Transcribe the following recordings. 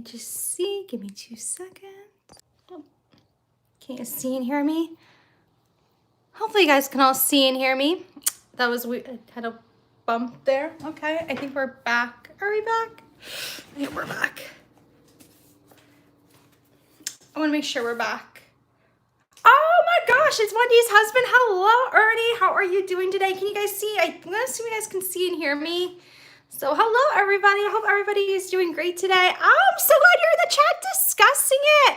just see. Give me 2 seconds. Oh, can you see and hear me? Hopefully you guys can all see and hear me. That was weird. I had a bump there. Okay, I think we're back. Are we back? I think we're back. I want to make sure we're back. Oh my gosh, it's Wendy's husband. Hello, Ernie. How are you doing today? Can you guys see? I'm going to assume you guys can see and hear me. So hello, everybody. I hope everybody is doing great today. I'm so glad you're in the chat discussing it.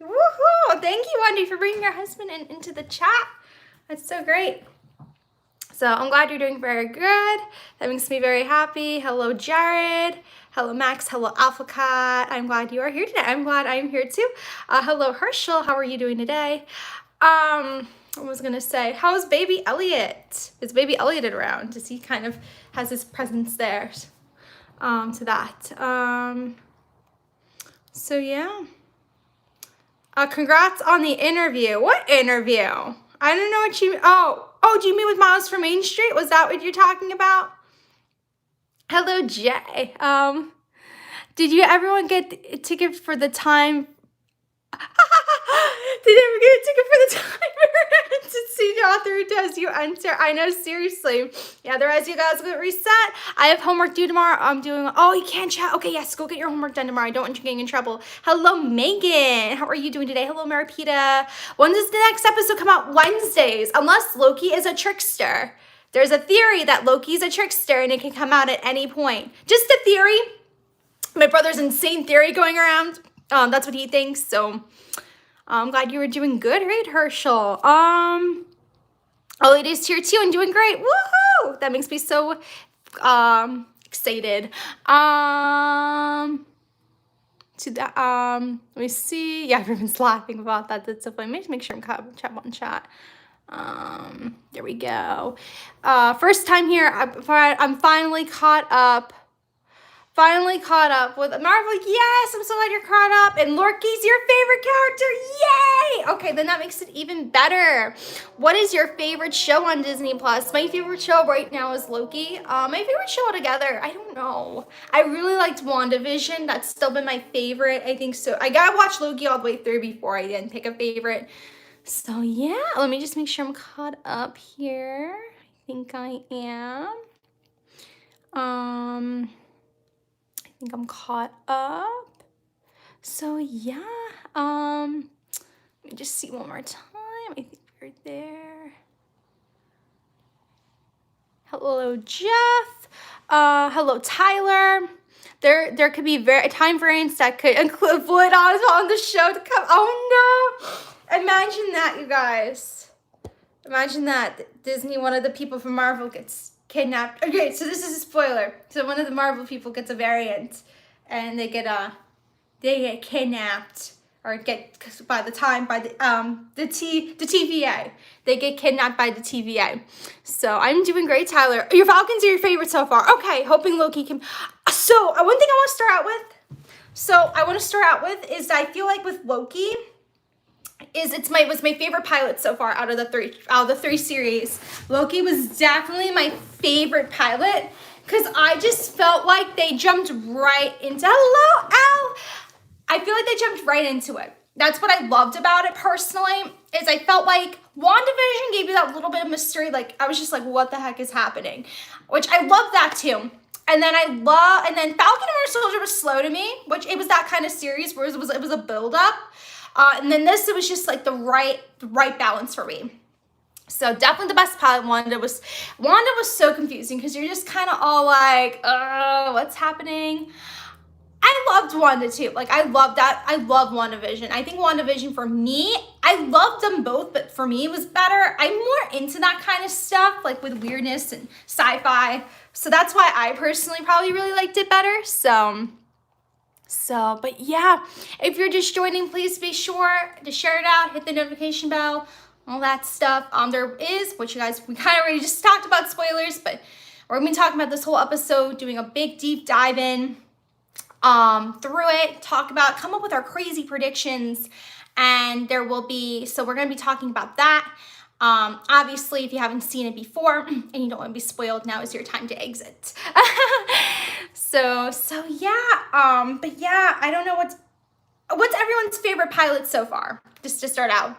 Woohoo! Thank you, Wendy, for bringing your husband into the chat. That's so great. So I'm glad you're doing very good. That makes me very happy. Hello, Jared. Hello, Max. Hello, Alpha Cat. I'm glad you are here today. I'm glad I'm here too. Hello, Herschel. How are you doing today? I was gonna say, how's baby Elliot? Is baby Elliot around? Does he kind of has his presence there? To that. So yeah. Congrats on the interview. What interview? I don't know what you. Oh, do you mean with Miles from Main Street? Was that what you're talking about? Hello, Jay. Did you everyone get a ticket for the time? Did you ever get a ticket for the timer to see the author as you enter? I know, seriously. Yeah, otherwise you guys get reset. I have homework due tomorrow. I'm doing, oh, you can't chat. Okay, yes, go get your homework done tomorrow. I don't want you getting in trouble. Hello, Megan. How are you doing today? Hello, Maripita. When does the next episode come out? Wednesdays, unless Loki is a trickster. There's a theory that Loki's a trickster and it can come out at any point. Just a theory. My brother's insane theory going around. That's what he thinks, so I'm glad you were doing good, right, Herschel? Elliot is here too and doing great. Woohoo! That makes me so excited. Let me see. Yeah, everyone's laughing about that. That's so funny. Let me make sure I'm chat. There we go. First time here. I'm finally caught up. With Marvel. Yes, I'm so glad you're caught up. And Loki's your favorite character. Yay! Okay, then that makes it even better. What is your favorite show on Disney Plus? My favorite show right now is Loki. My favorite show altogether, I don't know. I really liked WandaVision. That's still been my favorite. I think so. I gotta watch Loki all the way through before I then pick a favorite. So yeah, let me just make sure I'm caught up here. I think I am. I think I'm caught up. So yeah, let me just see one more time. I think we're there. Hello, Jeff. Hello, Tyler. There could be time variants that could avoid on the show to come. Oh no! Imagine that, you guys. Imagine that Disney, one of the people from Marvel gets kidnapped. Okay, so this is a spoiler. So one of the Marvel people gets a variant, and they get kidnapped, or get by the TVA. They get kidnapped by the TVA. So I'm doing great, Tyler. Your Falcons are your favorite so far. Okay, hoping Loki can. So one thing I want to start out with. Is I feel like with Loki. Was my favorite pilot so far out of the three series. Loki was definitely my favorite pilot because I just felt like they jumped right into hello, Al. I feel like they jumped right into it. That's what I loved about it personally, is I felt like WandaVision gave you that little bit of mystery. Like I was just like, what the heck is happening? Which I love that too. And then Falcon and Winter Soldier was slow to me, which it was that kind of series where it was a build up. And then it was just like the right balance for me. So definitely the best pilot. Wanda was so confusing because you're just kind of all like, what's happening? I loved Wanda too. Like I love that. I love WandaVision. I think WandaVision for me, I loved them both, but for me it was better. I'm more into that kind of stuff, like with weirdness and sci-fi. So that's why I personally probably really liked it better. But yeah, if you're just joining, please be sure to share it out, hit the notification bell, all that stuff. There is, which you guys, we kind of already just talked about spoilers, but we're going to be talking about this whole episode, doing a big deep dive in through it, come up with our crazy predictions, and we're going to be talking about that. Obviously, if you haven't seen it before and you don't want to be spoiled, now is your time to exit. So yeah, but yeah, I don't know what's everyone's favorite pilot so far, just to start out.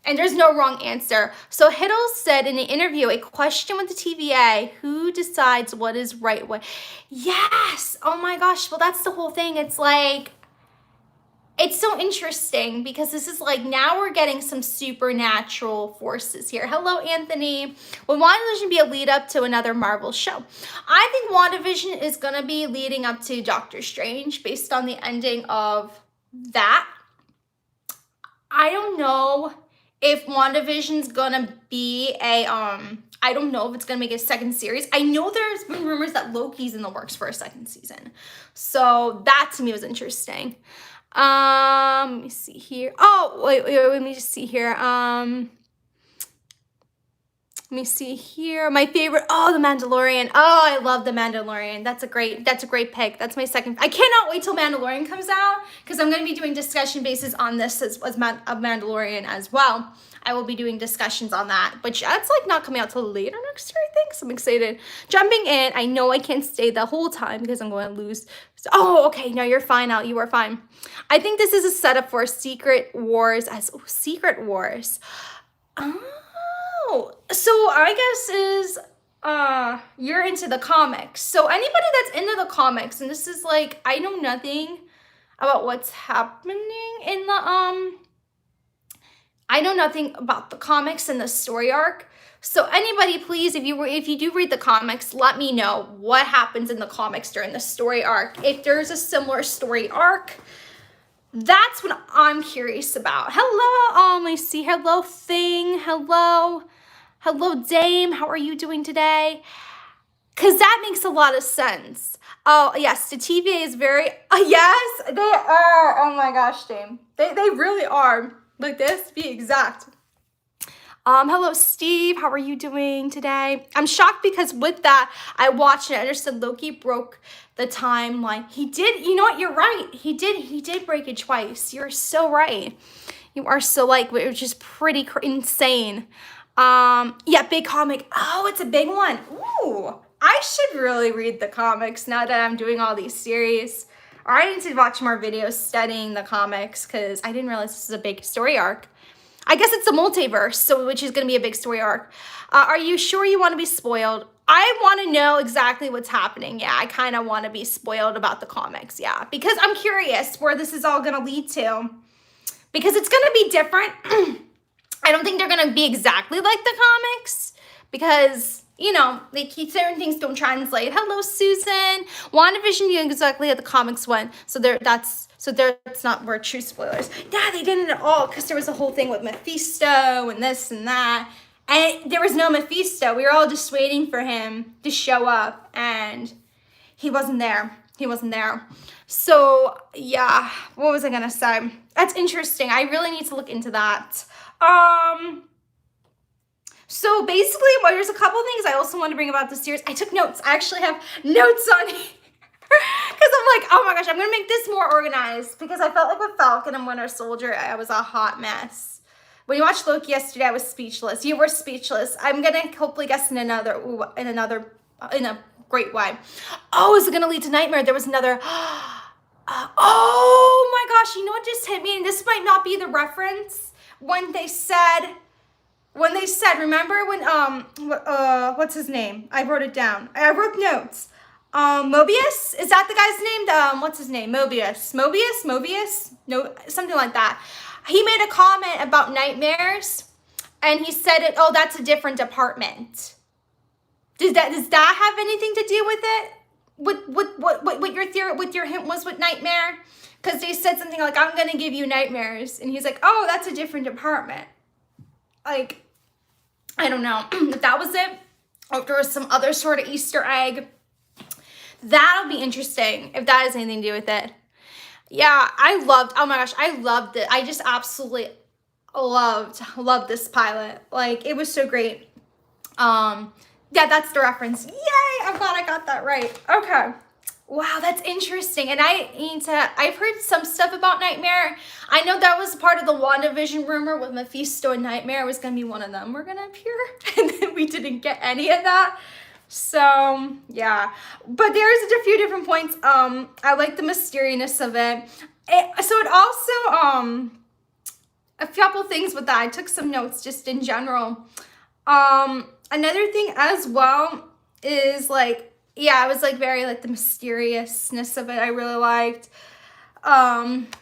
And there's no wrong answer. So Hiddle said in the interview, a question with the TVA, who decides what is right way? Yes, oh my gosh, well that's the whole thing. It's like, it's so interesting because this is like, now we're getting some supernatural forces here. Hello, Anthony. Will WandaVision be a lead up to another Marvel show? I think WandaVision is gonna be leading up to Doctor Strange based on the ending of that. I don't know if WandaVision's gonna be a, I don't know if it's gonna make a second series. I know there's been rumors that Loki's in the works for a second season. So that to me was interesting. Let me see here. Oh, wait, let me just see here. Let me see here. My favorite, oh, The Mandalorian. Oh, I love The Mandalorian. That's a great pick. That's my second. I cannot wait till Mandalorian comes out because I'm going to be doing discussion bases on this as Mandalorian as well. I will be doing discussions on that, but that's like not coming out till later next year, I think. So I'm excited. Jumping in, I know I can't stay the whole time because I'm going to lose. So, oh, okay, no, you're fine, Al. You are fine. I think this is a setup for Secret Wars Secret Wars. Oh, so I guess is you're into the comics. So anybody that's into the comics, and this is like, I know nothing about what's happening in the I know nothing about the comics and the story arc. So anybody, please, if you do read the comics, let me know what happens in the comics during the story arc. If there's a similar story arc, that's what I'm curious about. Hello, I see. Hello, Thing. Hello, Dame. How are you doing today? Because that makes a lot of sense. Oh, yes, the TVA is very, yes, they are. Oh my gosh, Dame. They really are. Like this, to be exact. Hello, Steve. How are you doing today? I'm shocked because with that, I watched and I understood Loki broke the timeline. He did. You know what? You're right. He did break it twice. You're so right. You are so like, which is pretty insane. Yeah, big comic. Oh, it's a big one. Ooh, I should really read the comics now that I'm doing all these series. Or I need to watch more videos studying the comics because I didn't realize this is a big story arc. I guess it's a multiverse, so which is going to be a big story arc. Are you sure you want to be spoiled? I want to know exactly what's happening. Yeah, I kind of want to be spoiled about the comics. Yeah, because I'm curious where this is all going to lead to. Because it's going to be different. I don't think they're going to be exactly like the comics because, you know, they keep certain things don't translate. Hello, Susan. WandaVision knew exactly how the comics went. So that's not where true spoilers. Yeah, they didn't at all because there was a whole thing with Mephisto and this and that. And there was no Mephisto. We were all just waiting for him to show up and he wasn't there. He wasn't there. So yeah, what was I gonna say? That's interesting. I really need to look into that. So basically, well, there's a couple things I also want to bring about the series. I took notes. I actually have notes on here. Because I'm like, oh my gosh, I'm going to make this more organized. Because I felt like with Falcon and Winter Soldier, I was a hot mess. When you watched Loki yesterday, I was speechless. You were speechless. I'm going to hopefully guess in a great way. Oh, is it going to lead to Nightmare? There was another, oh my gosh, you know what just hit me? And this might not be the reference. When they said, remember when, what's his name? I wrote it down. I wrote notes. Mobius? Is that the guy's name? What's his name? Mobius? No, something like that. He made a comment about nightmares and he said it, oh, that's a different department. Does that have anything to do with it? What your theory, what your hint was with nightmare? Because they said something like, I'm going to give you nightmares. And he's like, oh, that's a different department. Like, I don't know if that was it or if there was some other sort of Easter egg. That'll be interesting if that has anything to do with it. Yeah, oh my gosh, I loved it. I just absolutely loved this pilot. Like, it was so great. Yeah, that's the reference. Yay, I'm glad I got that right. Okay. Wow, that's interesting. And I've heard some stuff about Nightmare. I know that was part of the WandaVision rumor with Mephisto and Nightmare was going to be one of them. We're going to appear. And then we didn't get any of that. So yeah, but there's a few different points. I like the mysteriousness of it. So it also a couple things with that. I took some notes just in general. Another thing as well is like, yeah, I was like very like the mysteriousness of it. I really liked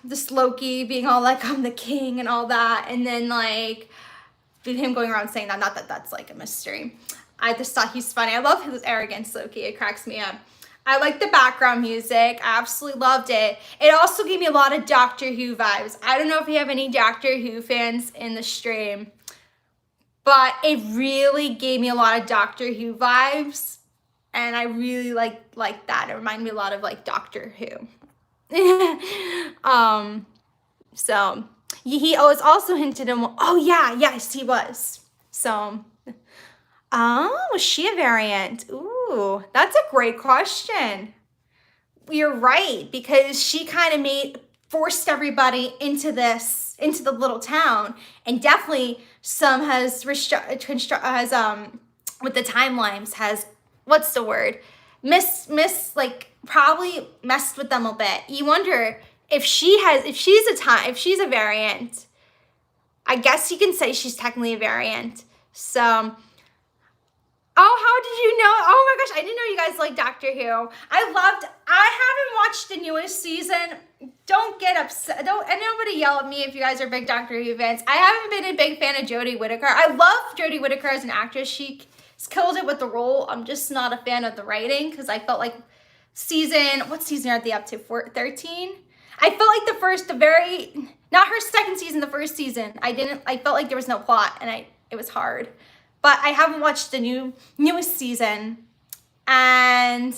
this Loki being all like, I'm the king and all that, and then like him going around saying that. Not that that's like a mystery. I just thought he's funny. I love his arrogance, Loki. It cracks me up. I like the background music. I absolutely loved it. It also gave me a lot of Doctor Who vibes. I don't know if you have any Doctor Who fans in the stream, but it really gave me a lot of Doctor Who vibes, and I really like that. It reminded me a lot of like Doctor Who. So he was also hinted in. Oh yeah, yes he was. So. Oh, was she a variant? Ooh, that's a great question. You're right, because she kind of forced everybody into the little town, and definitely some has with the timelines has, what's the word? Like probably messed with them a bit. You wonder if she's a variant. I guess you can say she's technically a variant. So. Oh, how did you know? Oh my gosh, I didn't know you guys like Doctor Who. I haven't watched the newest season. Don't get upset. And nobody yell at me if you guys are big Doctor Who fans. I haven't been a big fan of Jodie Whittaker. I love Jodie Whittaker as an actress. She killed it with the role. I'm just not a fan of the writing because I felt like what season are they up to? 13? I felt like not her second season, the first season. I felt like there was no plot and it was hard. But I haven't watched the newest season, and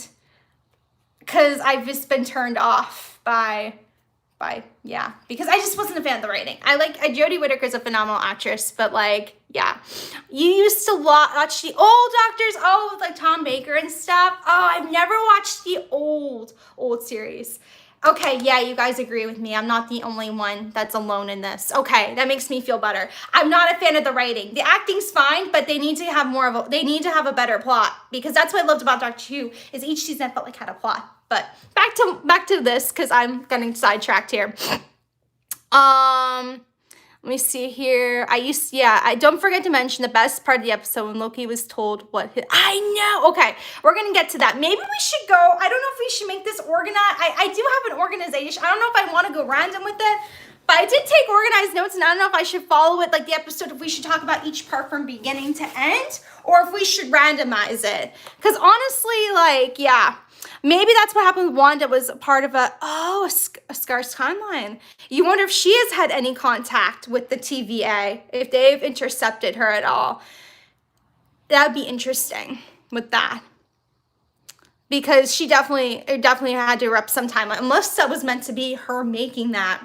because I've just been turned off because I just wasn't a fan of the writing. Jodie Whittaker is a phenomenal actress, but like, yeah, you used to watch the old Doctors, with like Tom Baker and stuff. Oh, I've never watched the old series. Okay, yeah, you guys agree with me. I'm not the only one that's alone in this. Okay, that makes me feel better. I'm not a fan of the writing. The acting's fine, but they need to have a better plot, because that's what I loved about Doctor Who is each season I felt like had a plot. But back to this, because I'm getting sidetracked here. Let me see here. I don't forget to mention the best part of the episode when Loki was told I know. Okay, we're going to get to that. Maybe we should go. I don't know if we should make this organized. I do have an organization. I don't know if I want to go random with it, but I did take organized notes, and I don't know if I should follow it like the episode, if we should talk about each part from beginning to end, or if we should randomize it. Because honestly, like, yeah. Maybe that's what happened with Wanda, was part of a scarce timeline. You wonder if she has had any contact with the TVA, if they've intercepted her at all. That'd be interesting with that. Because it definitely had to erupt some timeline, unless that was meant to be her making that.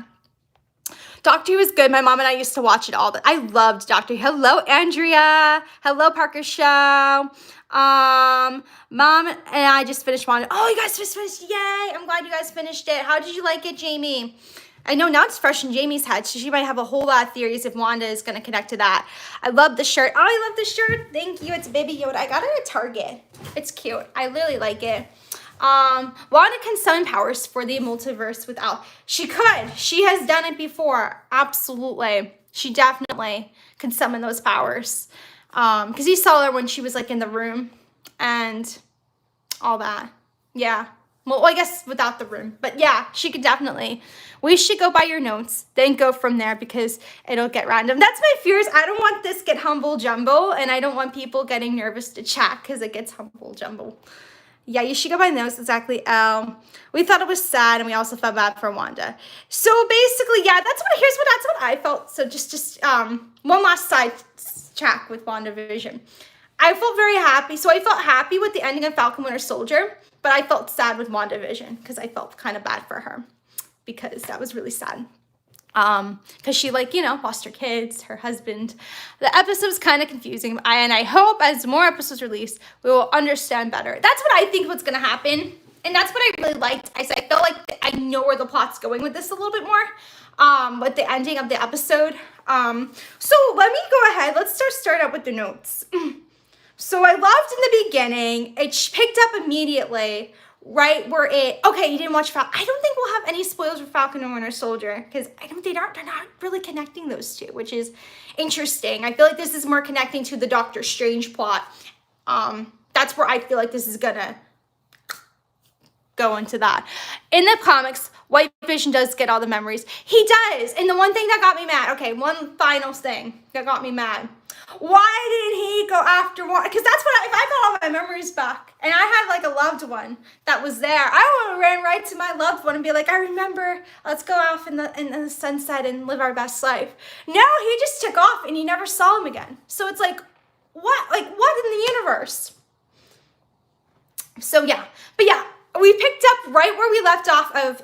Doctor Who is good. My mom and I used to watch it all. I loved Doctor Who. Hello, Andrea. Hello, Parker Show. Mom and I just finished Wanda. Oh, you guys just finished. Yay. I'm glad you guys finished it. How did you like it, Jamie? I know now it's fresh in Jamie's head, so she might have a whole lot of theories if Wanda is going to connect to that. I love the shirt. Oh, I love the shirt. Thank you. It's Baby Yoda. I got it at Target. It's cute. I really like it. Wanda can summon powers for the multiverse without. She could. She has done it before. Absolutely. She definitely can summon those powers. Because you saw her when she was like in the room and all that. Yeah. Well, I guess without the room. But yeah, she could definitely. We should go by your notes, then go from there, because it'll get random. That's my fears. I don't want this get humble jumble, and I don't want people getting nervous to chat because it gets humble jumble. Yeah, you should go by notes, exactly. We thought it was sad, and we also felt bad for Wanda. So basically, yeah, that's what I felt. So just one last side track with WandaVision. I felt very happy. So I felt happy with the ending of Falcon Winter Soldier, but I felt sad with WandaVision because I felt kind of bad for her, because that was really sad. Because she, lost her kids, her husband. The episode was kind of confusing, and I hope as more episodes release, we will understand better. That's what I think what's going to happen, and that's what I really liked. I felt like I know where the plot's going with this a little bit more, with the ending of the episode. So let me go ahead. Let's start out with the notes. So I loved in the beginning, it picked up immediately, right where okay, you didn't watch Falcon. I don't think we'll have any spoilers for Falcon and Winter Soldier, because they're not really connecting those two, which is interesting. I feel like this is more connecting to the Doctor Strange plot. That's where I feel like this is gonna go into that. In the comics, White Vision does get all the memories. He does. And the one thing that got me mad, okay, one final thing that got me mad. Why did he go after one? Because that's what if I got all my memories back and I had like a loved one that was there, I would have ran right to my loved one and be like, I remember, let's go off in the sunset and live our best life. No, he just took off and you never saw him again. So it's like, what? Like, what in the universe? So yeah, but yeah, we picked up right where we left off of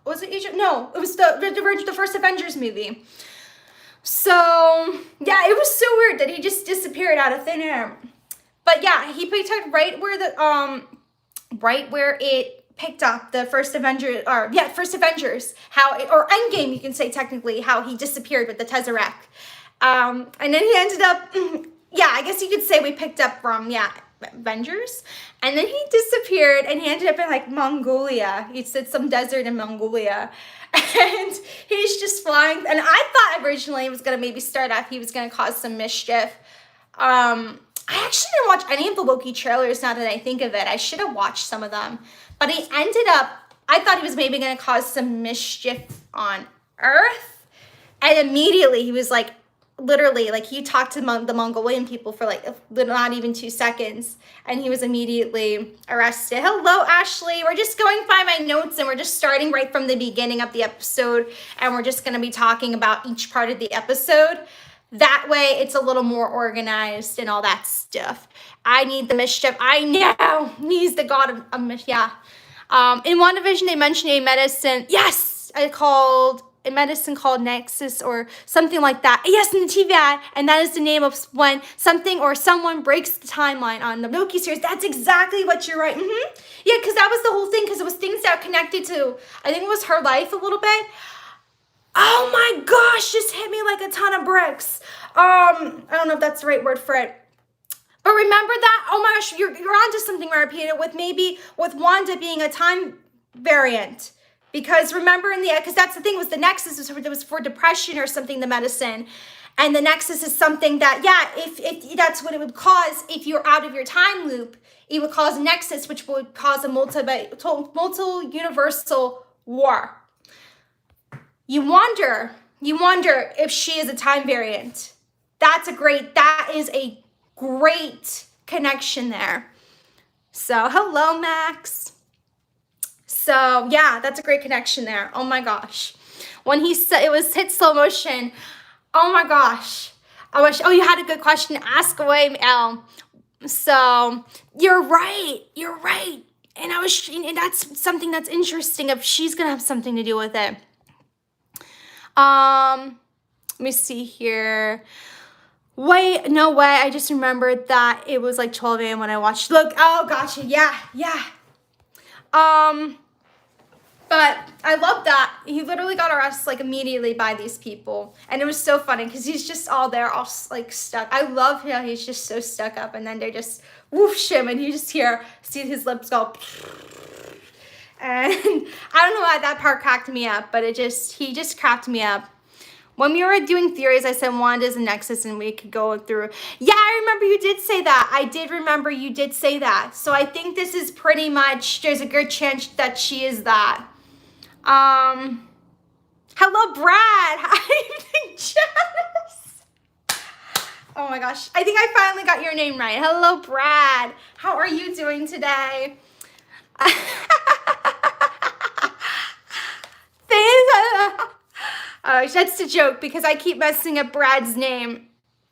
was it Asia? No, it was the first Avengers movie. So yeah, it was so weird that he just disappeared out of thin air. But yeah, he picked up right where it picked up the first Avengers, first Avengers, or Endgame, you can say technically, how he disappeared with the Tesseract. And then he ended up, yeah, I guess you could say we picked up from, Avengers, and then he disappeared and he ended up in like Mongolia. He said some desert in Mongolia, and he's just flying. And I thought originally it was gonna maybe start off, he was gonna cause some mischief. I actually didn't watch any of the Loki trailers now that I think of it. I should have watched some of them, but he ended up, I thought he was maybe gonna cause some mischief on Earth, and immediately he was like, literally, like, he talked to the Mongolian people for like not even 2 seconds, and he was immediately arrested. Hello, Ashley. We're just going by my notes, and we're just starting right from the beginning of the episode, and we're just going to be talking about each part of the episode. That way, it's a little more organized and all that stuff. I need the mischief. I know. He's the god of mischief. Yeah. In WandaVision, they mentioned a medicine. Yes, a medicine called Nexus or something like that. Yes, in the TV ad, and that is the name of when something or someone breaks the timeline on the Loki series. That's exactly what you're right. Yeah, because that was the whole thing, because it was things that connected to, I think it was her life a little bit. Oh my gosh, just hit me like a ton of bricks. I don't know if that's the right word for it. But remember that? Oh my gosh, you're onto something, Maripita, with Wanda being a time variant. Because remember because that's the thing, was the Nexus was for depression or something, the medicine. And the Nexus is something that, if that's what it would cause if you're out of your time loop, it would cause a Nexus, which would cause a multi-universal war. You wonder if she is a time variant. That is a great connection there. So, hello, Max. So yeah, that's a great connection there. Oh my gosh. When he said it was hit slow motion, oh my gosh. You had a good question. Ask away, Elle. So you're right. And and that's something that's interesting, if she's gonna have something to do with it. Let me see here. Wait, no way. I just remembered that it was like 12 a.m. when I watched. Look, oh gotcha. Yeah. But I love that. He literally got arrested like immediately by these people. And it was so funny because he's just all there, all like stuck. I love how he's just so stuck up, and then they just whoosh him and you just see his lips go. And I don't know why that part cracked me up, but he just cracked me up. When we were doing theories, I said Wanda's a Nexus and we could go through. Yeah, I remember you did say that. I did remember you did say that. So I think this is pretty much, there's a good chance that she is that. Hello, Brad. Hi, Janice. Oh my gosh. I think I finally got your name right. Hello, Brad. How are you doing today? That's a joke because I keep messing up Brad's name.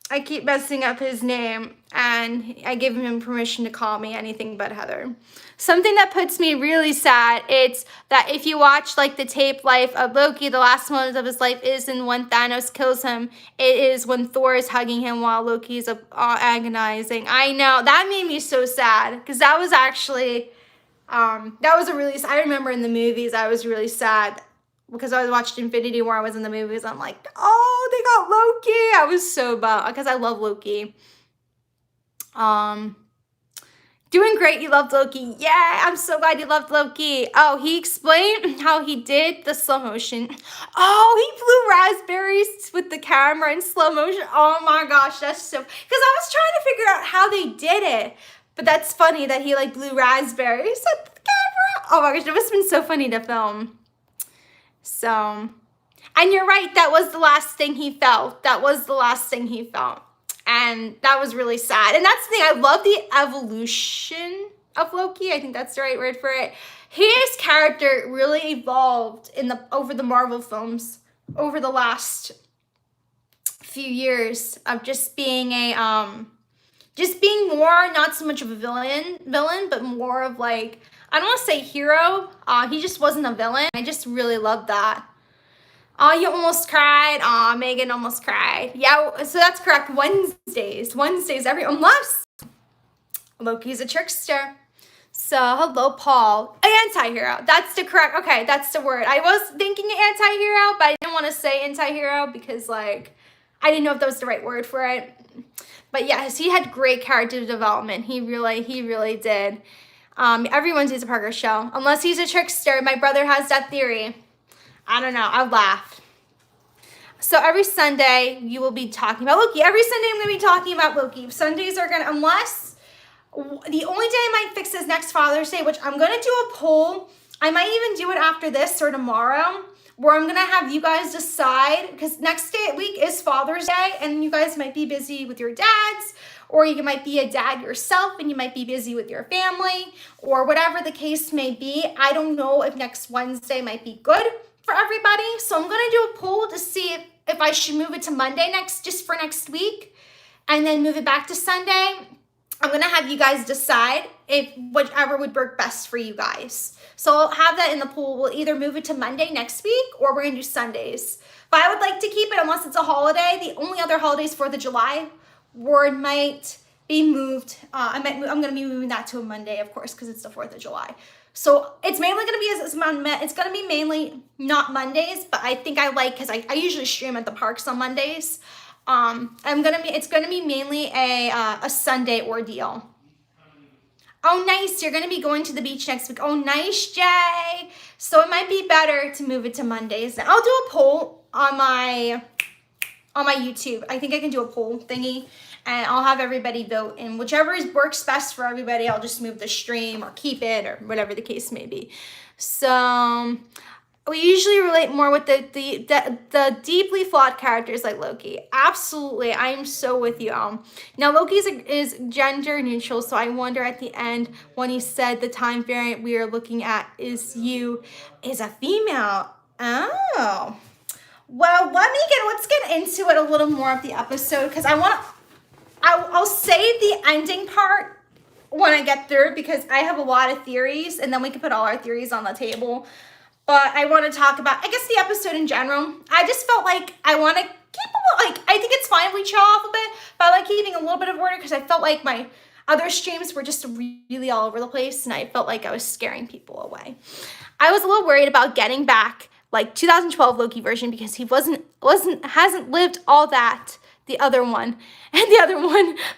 I keep messing up his name, and I give him permission to call me anything but Heather. Something that puts me really sad, it's that if you watch like the tape life of Loki, the last moment of his life isn't when Thanos kills him. It is when Thor is hugging him while Loki is agonizing. I know, that made me so sad because that was actually, I remember in the movies I was really sad because I was watching Infinity War. I was in the movies. I'm like, oh, they got Loki. I was so bummed because I love Loki. Um, Doing great. You loved Loki. Yeah, I'm so glad you loved Loki. Oh, he explained how he did the slow motion. Oh, he blew raspberries with the camera in slow motion. Oh my gosh, that's so, because I was trying to figure out how they did it. But that's funny that he like blew raspberries at the camera. Oh my gosh, it must have been so funny to film. So, and you're right, that was the last thing he felt. That was the last thing he felt. And that was really sad. And that's the thing, I love the evolution of Loki. I think that's the right word for it. His character really evolved over the Marvel films over the last few years of just being more, not so much of a villain, but more of like, I don't want to say hero. He just wasn't a villain. I just really loved that. Oh, you almost cried. Oh, Megan almost cried. Yeah, so that's correct. Wednesdays unless Loki's a trickster. So, hello, Paul. Anti-hero. That's the correct, okay, that's the word. I was thinking anti-hero, but I didn't want to say anti-hero because, like, I didn't know if that was the right word for it. But yes, he had great character development. He really did. Everyone's a Parker show. Unless he's a trickster. My brother has that theory. I don't know. I'll laugh. So every Sunday, you will be talking about Loki. Every Sunday, I'm going to be talking about Loki. Sundays are going to, unless, the only day I might fix is next Father's Day, which I'm going to do a poll. I might even do it after this or tomorrow, where I'm going to have you guys decide, because next week is Father's Day, and you guys might be busy with your dads, or you might be a dad yourself, and you might be busy with your family, or whatever the case may be. I don't know if next Wednesday might be good for everybody. So I'm going to do a poll to see if I should move it to Monday just for next week, and then move it back to Sunday. I'm going to have you guys decide if whichever would work best for you guys. So I'll have that in the poll. We'll either move it to Monday next week, or we're going to do Sundays. But I would like to keep it unless it's a holiday. The only other holiday is 4th of July, where it might be moved. I'm going to be moving that to a Monday, of course, because it's the 4th of July. So it's mainly going to be, it's going to be mainly not Mondays, but I think I like, because I usually stream at the parks on Mondays. It's going to be mainly a Sunday ordeal. Oh, nice. You're going to be going to the beach next week. Oh, nice, Jay. So it might be better to move it to Mondays. I'll do a poll on my YouTube. I think I can do a poll thingy, and I'll have everybody vote, and whichever works best for everybody, I'll just move the stream or keep it or whatever the case may be. So we usually relate more with the deeply flawed characters like Loki. Absolutely, I am so with you. Now Loki is gender neutral, so I wonder at the end when he said the time variant we are looking at is a female. Oh. Well, let's get into it a little more of the episode, because I'll save the ending part when I get through, because I have a lot of theories, and then we can put all our theories on the table. But I want to talk about, I guess, the episode in general. I just felt like I want to keep I think it's fine if we chill off a bit, but I like keeping a little bit of order, because I felt like my other streams were just really all over the place, and I felt like I was scaring people away. I was a little worried about getting back like 2012 Loki version, because he hasn't lived all that the other one,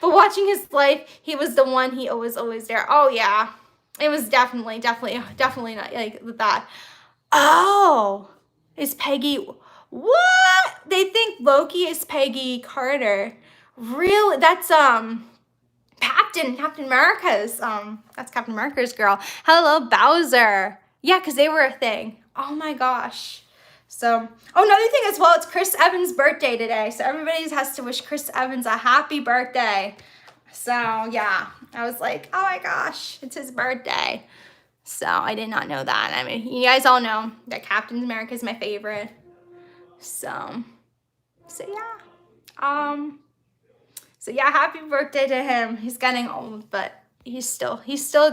but watching his life, he was the one, he always there. Oh yeah, it was definitely not like that. Oh, is Peggy, what? They think Loki is Peggy Carter. Really? That's Captain America's that's Captain America's girl. Hello, Bowser. Yeah, because they were a thing. Oh my gosh. So, another thing as well, it's Chris Evans' birthday today. So everybody has to wish Chris Evans a happy birthday. So yeah, I was like, oh my gosh, it's his birthday. So I did not know that. I mean, you guys all know that Captain America is my favorite. So yeah. So yeah, happy birthday to him. He's getting old, but he's still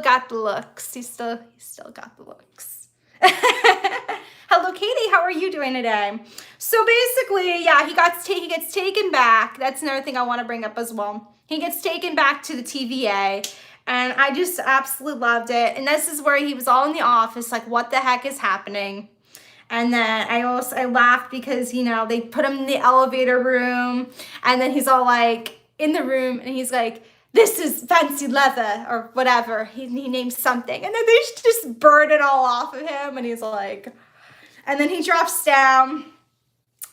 got the looks. He's still got the looks. Hello, Katie. How are you doing today? So basically, yeah, he gets taken back. That's another thing I want to bring up as well. He gets taken back to the TVA, and I just absolutely loved it. And this is where he was all in the office, like, what the heck is happening? And then I laughed because, you know, they put him in the elevator room, and then he's all like in the room, and he's like, this is fancy leather or whatever. He names something. And then they just burn it all off of him. And he's like, and then he drops down.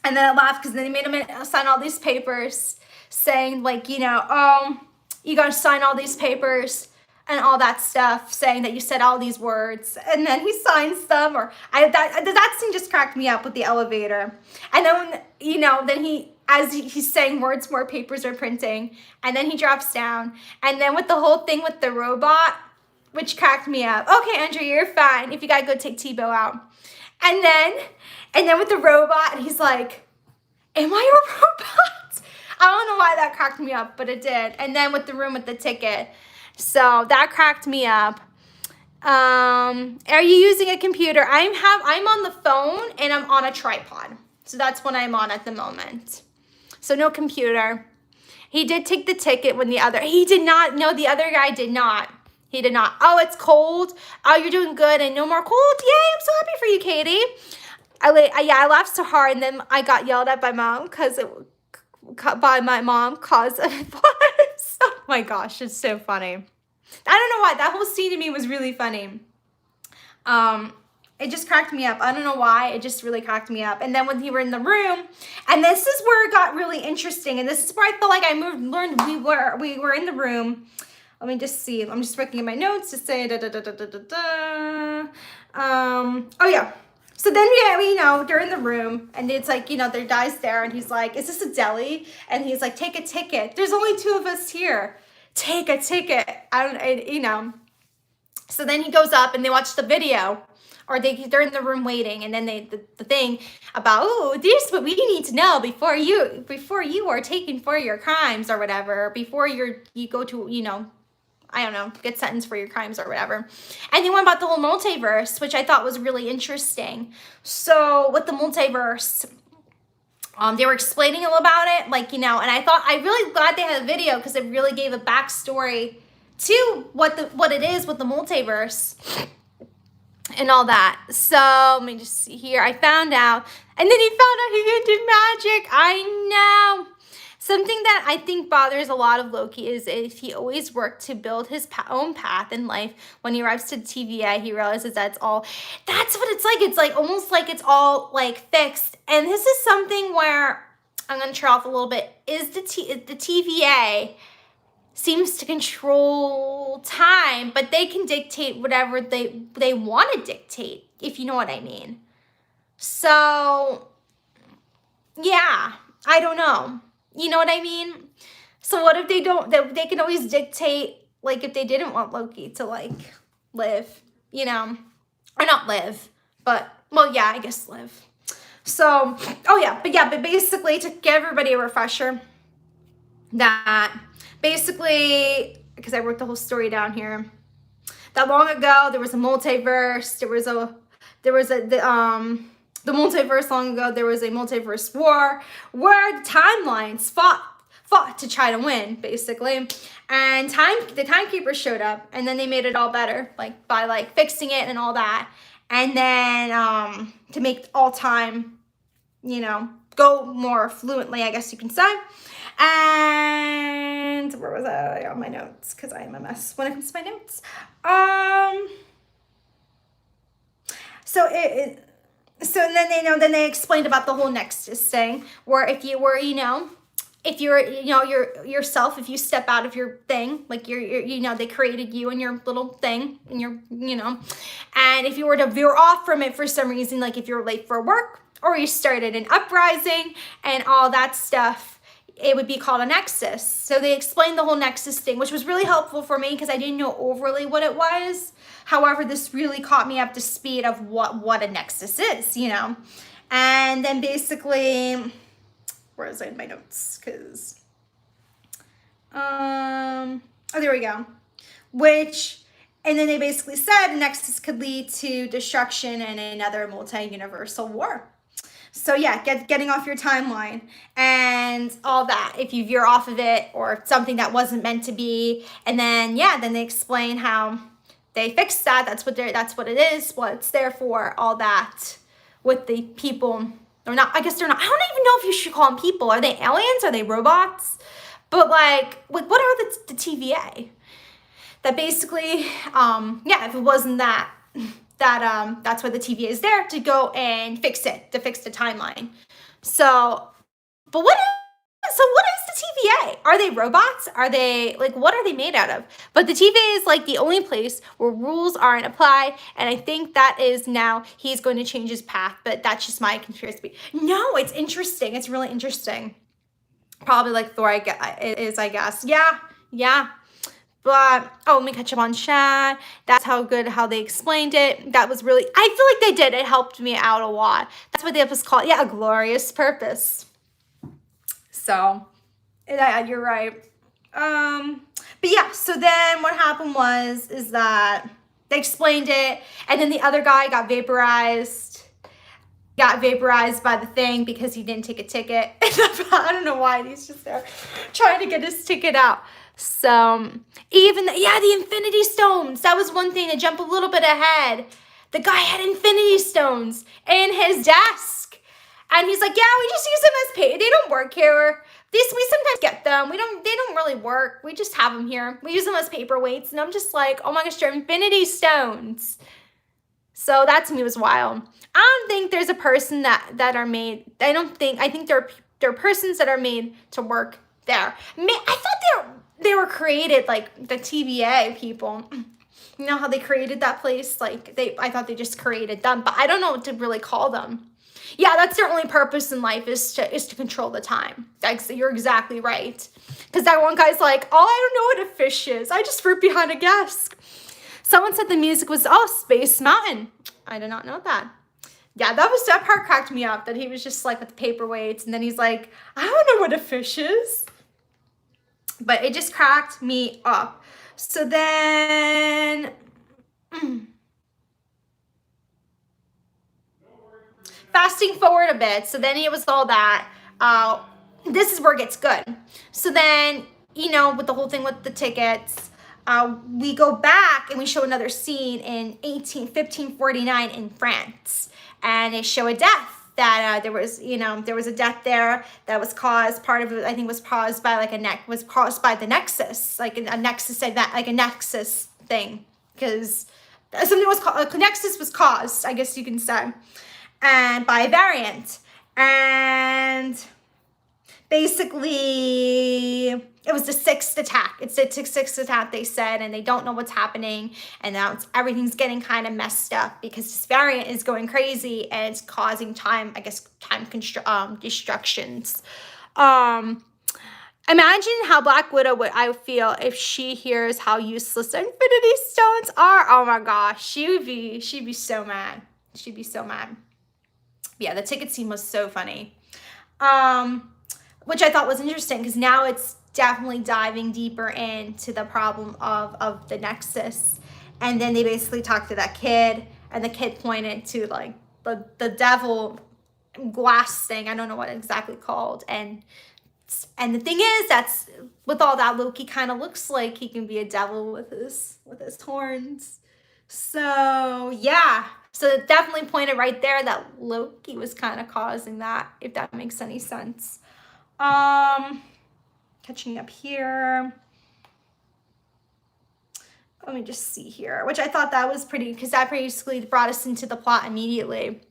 And then I laughed because then they made him sign all these papers saying like, you know, oh, you got to sign all these papers and all that stuff, saying that you said all these words. And then he signs them, or that scene just cracked me up with the elevator. And then, when, you know, then he's saying words, more papers are printing, and then he drops down. And then with the whole thing with the robot, which cracked me up. Okay, Andrew, you're fine if you got to go take Tebow out. And then with the robot, he's like, am I a robot? I don't know why that cracked me up, but it did. And then with the room with the ticket. So that cracked me up. Are you using a computer? I'm on the phone and I'm on a tripod. So that's what I'm on at the moment. So no computer. He did take the ticket when he did not. No, the other guy did not. He did not. Oh, it's cold. Oh, you're doing good and no more cold. Yay, I'm so happy for you, Katie. I laughed so hard and then I got yelled at by mom because of oh my gosh, it's so funny. I don't know why. That whole scene to me was really funny. It just cracked me up. I don't know why. It just really cracked me up. And then when we were in the room, and this is where it got really interesting. And this is where I felt like I learned we were in the room. Let me just see. I'm just looking at my notes to say oh yeah. So then we, you know, they're in the room and it's like, you know, their guy's there and he's like, is this a deli? And he's like, take a ticket. There's only 2 of us here. Take a ticket. You know. So then he goes up and they watch the video, or they're in the room waiting, and then the thing about, oh, this is what we need to know before you are taken for your crimes or whatever, before you go to, you know, I don't know, get sentenced for your crimes or whatever. And they went about the whole multiverse, which I thought was really interesting. So with the multiverse, they were explaining all about it, like, you know, and I'm really glad they had a video because it really gave a backstory to what it is with the multiverse and all that. So let me just see here. I found out, and then he found out he could do magic. I know. Something that I think bothers a lot of Loki is if he always worked to build his own path in life. When he arrives to the TVA, he realizes that's what it's like. It's like almost like it's all like fixed. And this is something where I'm going to try off a little bit. Is the TVA seems to control time, but they can dictate whatever they want to dictate, if you know what I mean. So, yeah, I don't know. You know what I mean? So what if they don't, they can always dictate, like if they didn't want Loki to like live, you know, or not live, but, well, yeah, I guess live. So, but basically to give everybody a refresher, that basically, because I wrote the whole story down here, that long ago there was a multiverse, the multiverse long ago, there was a multiverse war where the timelines fought to try to win, basically. And the timekeepers showed up, and then they made it all better, like by like fixing it and all that. And then to make all time, you know, go more fluently, I guess you can say. And where was I on my notes? Because I am a mess when it comes to my notes. So then they explained about the whole Nexus thing, where if you were, you know, if you're, you know, yourself, if you step out of your thing, like you're, you know, they created you and your little thing and your, you know, and if you were to veer off from it for some reason, like if you're late for work or you started an uprising and all that stuff, it would be called a Nexus. So they explained the whole Nexus thing, which was really helpful for me because I didn't know overly what it was. However, this really caught me up to speed of what a Nexus is, you know. And then basically, where is it in my notes? Because, oh, there we go. And then they basically said a Nexus could lead to destruction and another multi-universal war. So yeah, getting off your timeline and all that, if you veer off of it or something that wasn't meant to be. And then, yeah, then they explain how they fixed that. That's what it is, what it's there for, all that with the people. They're not, I guess they're not, I don't even know if you should call them people. Are they aliens? Are they robots? But like what are the TVA? That basically, yeah, if it wasn't that, that's why the TVA is there, to go and fix it, to fix the timeline. So, but what is the TVA? Are they robots? Are they, like, what are they made out of? But the TVA is like the only place where rules aren't applied, and I think that is now he's going to change his path, but that's just my conspiracy. No, it's interesting. It's really interesting. Probably like Thor is, I guess. Yeah. But, oh, let me catch up on chat. That's how they explained it. That was really, I feel like they did. It helped me out a lot. That's what the episode called. Yeah, a glorious purpose. So, yeah, you're right. But yeah, so then what happened is that they explained it, and then the other guy got vaporized by the thing because he didn't take a ticket. I don't know why, he's just there trying to get his ticket out. So even the Infinity Stones, that was one thing to jump a little bit ahead. The guy had Infinity Stones in his desk, and he's like, yeah, we just use them as pay. They don't work here. We sometimes get them. They don't really work. We just have them here. We use them as paperweights. And I'm just like, oh my gosh, they're Infinity Stones. So that to me was wild. I don't think there's a person that are made. I think there are persons that are made to work there. I thought they were created like the TVA people. You know how they created that place? Like I thought they just created them, but I don't know what to really call them. Yeah, that's their only purpose in life is to control the time. You're exactly right. Because that one guy's like, oh, I don't know what a fish is. I just fruit behind a desk. Someone said the music was, Space Mountain. I did not know that. Yeah, that part cracked me up, that he was just like with the paperweights, and then he's like, I don't know what a fish is. But it just cracked me up. So then, fasting forward a bit. So then it was all that. This is where it gets good. So then, with the whole thing with the tickets, we go back and we show another scene in 1549 in France. And they show a death that there was a death there that was caused, part of it I think was caused by the Nexus, like a Nexus event, like a Nexus thing, because something was called, a Nexus was caused, I guess you can say, and by a variant, and basically it was the sixth attack. It's the sixth attack, they said, and they don't know what's happening. And now everything's getting kind of messed up because this variant is going crazy and it's causing time destructions. Imagine how Black Widow I feel if she hears how useless the Infinity Stones are. Oh my gosh, she'd be so mad. She'd be so mad. Yeah, the ticket scene was so funny. Which I thought was interesting because now it's definitely diving deeper into the problem of the Nexus. And then they basically talked to that kid, and the kid pointed to like the devil glass thing. I don't know what it's exactly called. And the thing is, that's with all that, Loki kind of looks like he can be a devil with his horns. So yeah. So it definitely pointed right there that Loki was kind of causing that, if that makes any sense. Catching up here. Let me just see here, which I thought that was pretty, because that basically brought us into the plot immediately.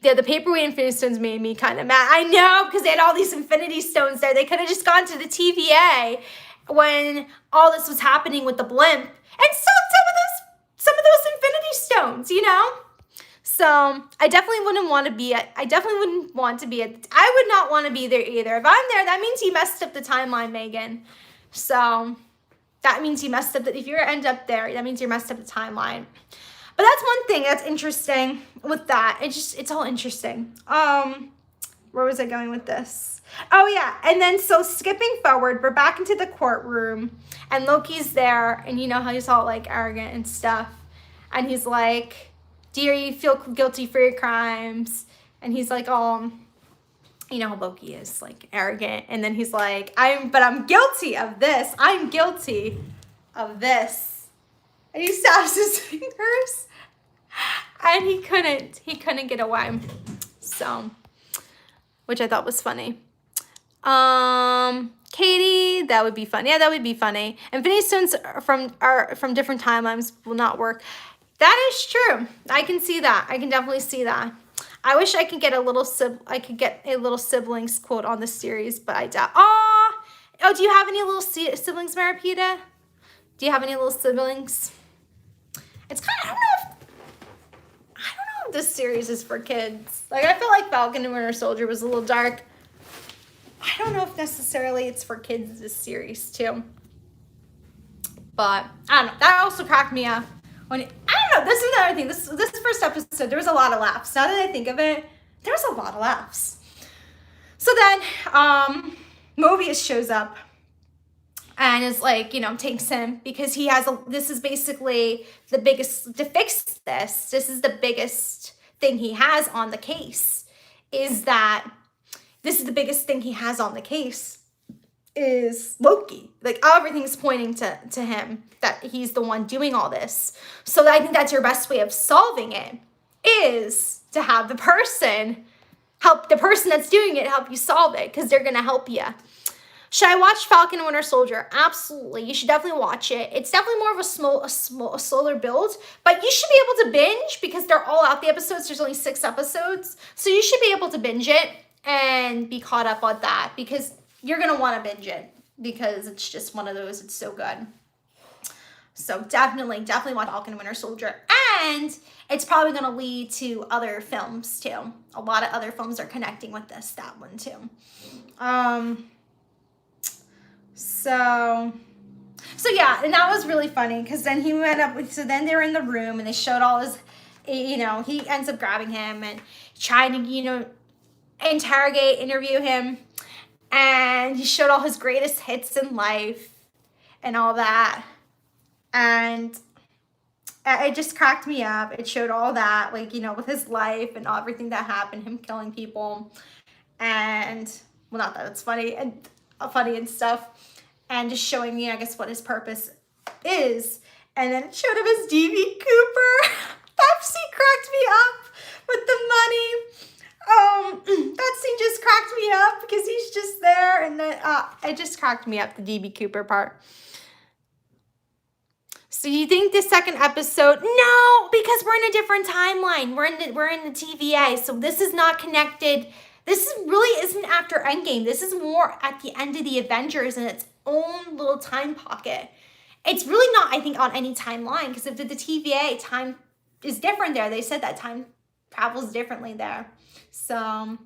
Yeah, the paperweight Infinity Stones made me kind of mad. I know, because they had all these Infinity Stones there. They could have just gone to the TVA when all this was happening with the blimp and stocked some of those Infinity Stones, So I definitely wouldn't want to be I would not want to be there either. If I'm there, that means you messed up the timeline, Megan. So that means you messed up if you end up there, that means you messed up the timeline. But that's one thing that's interesting with that. It's all interesting. Where was I going with this? Oh yeah, and then so skipping forward, we're back into the courtroom, and Loki's there, and you know how he's all like arrogant and stuff, and he's like, do you feel guilty for your crimes? And he's like, oh, you know how Loki is, like arrogant, and then he's like, I'm guilty of this. I'm guilty of this. And he snaps his fingers, and he couldn't get away. So, which I thought was funny. Katie, that would be fun. Yeah, that would be funny. Infinity Stones are from different timelines will not work. That is true. I can see that. I can definitely see that. I wish I could get a little siblings quote on this series, but I doubt. Oh, do you have any little siblings, Maripita? Do you have any little siblings? It's kind of, I don't know if this series is for kids. Like, I feel like Falcon and Winter Soldier was a little dark. I don't know if necessarily it's for kids, this series, too. But, I don't know. That also cracked me up. I don't know. This is another thing. This first episode, there was a lot of laughs. Now that I think of it, there was a lot of laughs. So then, Mobius shows up and is like, takes him because he has this is basically the biggest, to fix this is the biggest thing he has on the case, is Loki. Like, everything's pointing to him, that he's the one doing all this. So I think that's your best way of solving it, is to have the person that's doing it help you solve it, because they're going to help you. Should I watch Falcon and Winter Soldier? Absolutely. You should definitely watch it. It's definitely more of a slower build, but you should be able to binge because they're all out, the episodes. There's only 6 episodes. So you should be able to binge it and be caught up on that, because you're going to want to binge it because it's just one of those. It's so good. So definitely watch Falcon and Winter Soldier. And it's probably going to lead to other films too. A lot of other films are connecting with that one too. So yeah, and that was really funny, because then he went up, so then they were in the room and they showed all his, he ends up grabbing him and trying to, interview him, and he showed all his greatest hits in life and all that, and it just cracked me up. It showed all that, with his life and everything that happened, him killing people, and, well, not that it's funny and stuff, and just showing me, I guess, what his purpose is. And then it showed him his DB Cooper. That scene cracked me up with the money. That scene just cracked me up because he's just there, and then it just cracked me up, the DB Cooper part. So you think the second episode? No, because we're in a different timeline. We're in the TVA, so this is not connected. Really isn't after Endgame. This is more at the end of the Avengers in its own little time pocket. It's really not, I think, on any timeline, because if the TVA, time is different there. They said that time travels differently there. So,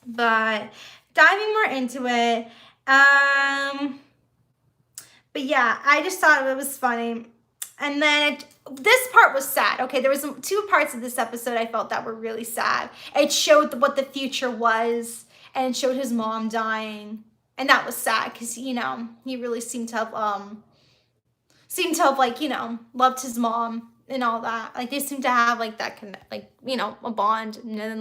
but diving more into it, but yeah, I just thought it was funny. And then this part was sad. Okay, there was 2 parts of this episode I felt that were really sad. It showed what the future was, and it showed his mom dying, and that was sad because he really seemed to have loved his mom and all that. Like, they seemed to have that a bond, and then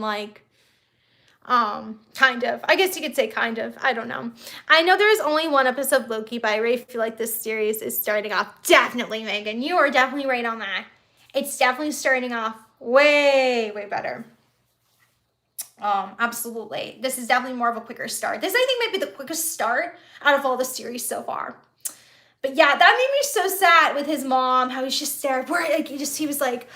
kind of. I guess you could say kind of. I don't know. I know there is only 1 episode of Loki, but I really feel like this series is starting off. Definitely, Megan. You are definitely right on that. It's definitely starting off way, way better. Absolutely. This is definitely more of a quicker start. This, I think, might be the quickest start out of all the series so far. But yeah, that made me so sad with his mom, how he's just there. He was like,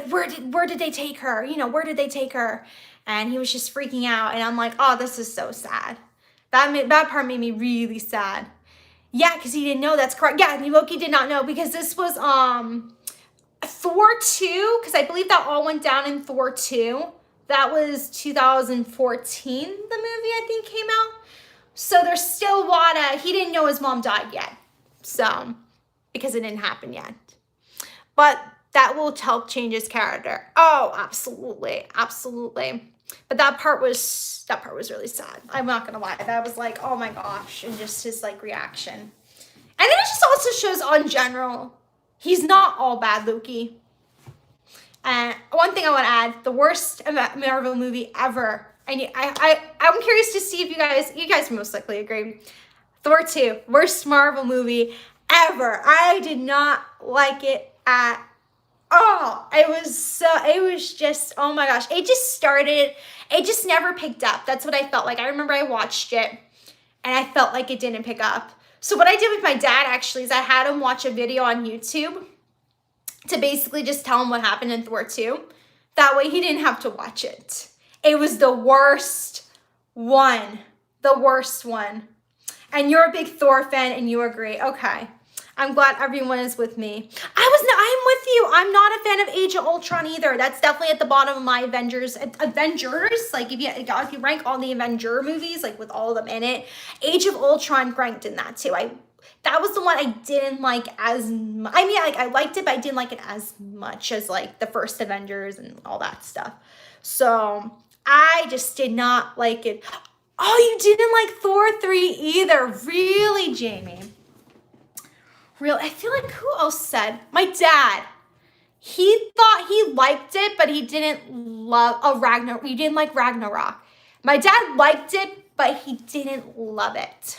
where did they take her? Where did they take her? And he was just freaking out. And I'm like, oh, this is so sad. That part made me really sad. Yeah, because he didn't know. That's correct. Yeah, Loki did not know, because this was Thor 2, because I believe that all went down in Thor 2. That was 2014, the movie, I think, came out. So there's still he didn't know his mom died yet. So, because it didn't happen yet. But that will help change his character. Oh, absolutely. Absolutely. But that part was really sad. I'm not going to lie. That was like, oh my gosh. And just his reaction. And then it just also shows on general, he's not all bad, Loki. And one thing I want to add, the worst Marvel movie ever. I'm curious to see if you guys most likely agree. Thor 2, worst Marvel movie ever. I did not like it at Oh, it was just, oh my gosh. It just never picked up. That's what I felt like. I remember I watched it and I felt like it didn't pick up. So what I did with my dad actually is I had him watch a video on YouTube to basically just tell him what happened in Thor 2. That way he didn't have to watch it. It was the worst one. The worst one. And you're a big Thor fan and you agree. Okay. I'm glad everyone is with me. I'm with you. I'm not a fan of Age of Ultron either. That's definitely at the bottom of my Avengers. Like if you rank all the Avenger movies, like with all of them in it, Age of Ultron ranked in that too. That was the one I didn't like as much. I mean, like I liked it, but I didn't like it as much as like the first Avengers and all that stuff. So I just did not like it. Oh, you didn't like Thor 3 either. Really, Jamie? I feel like who else said? My dad. He thought he liked it, but he didn't love Ragnarok. He didn't like Ragnarok. My dad liked it, but he didn't love it.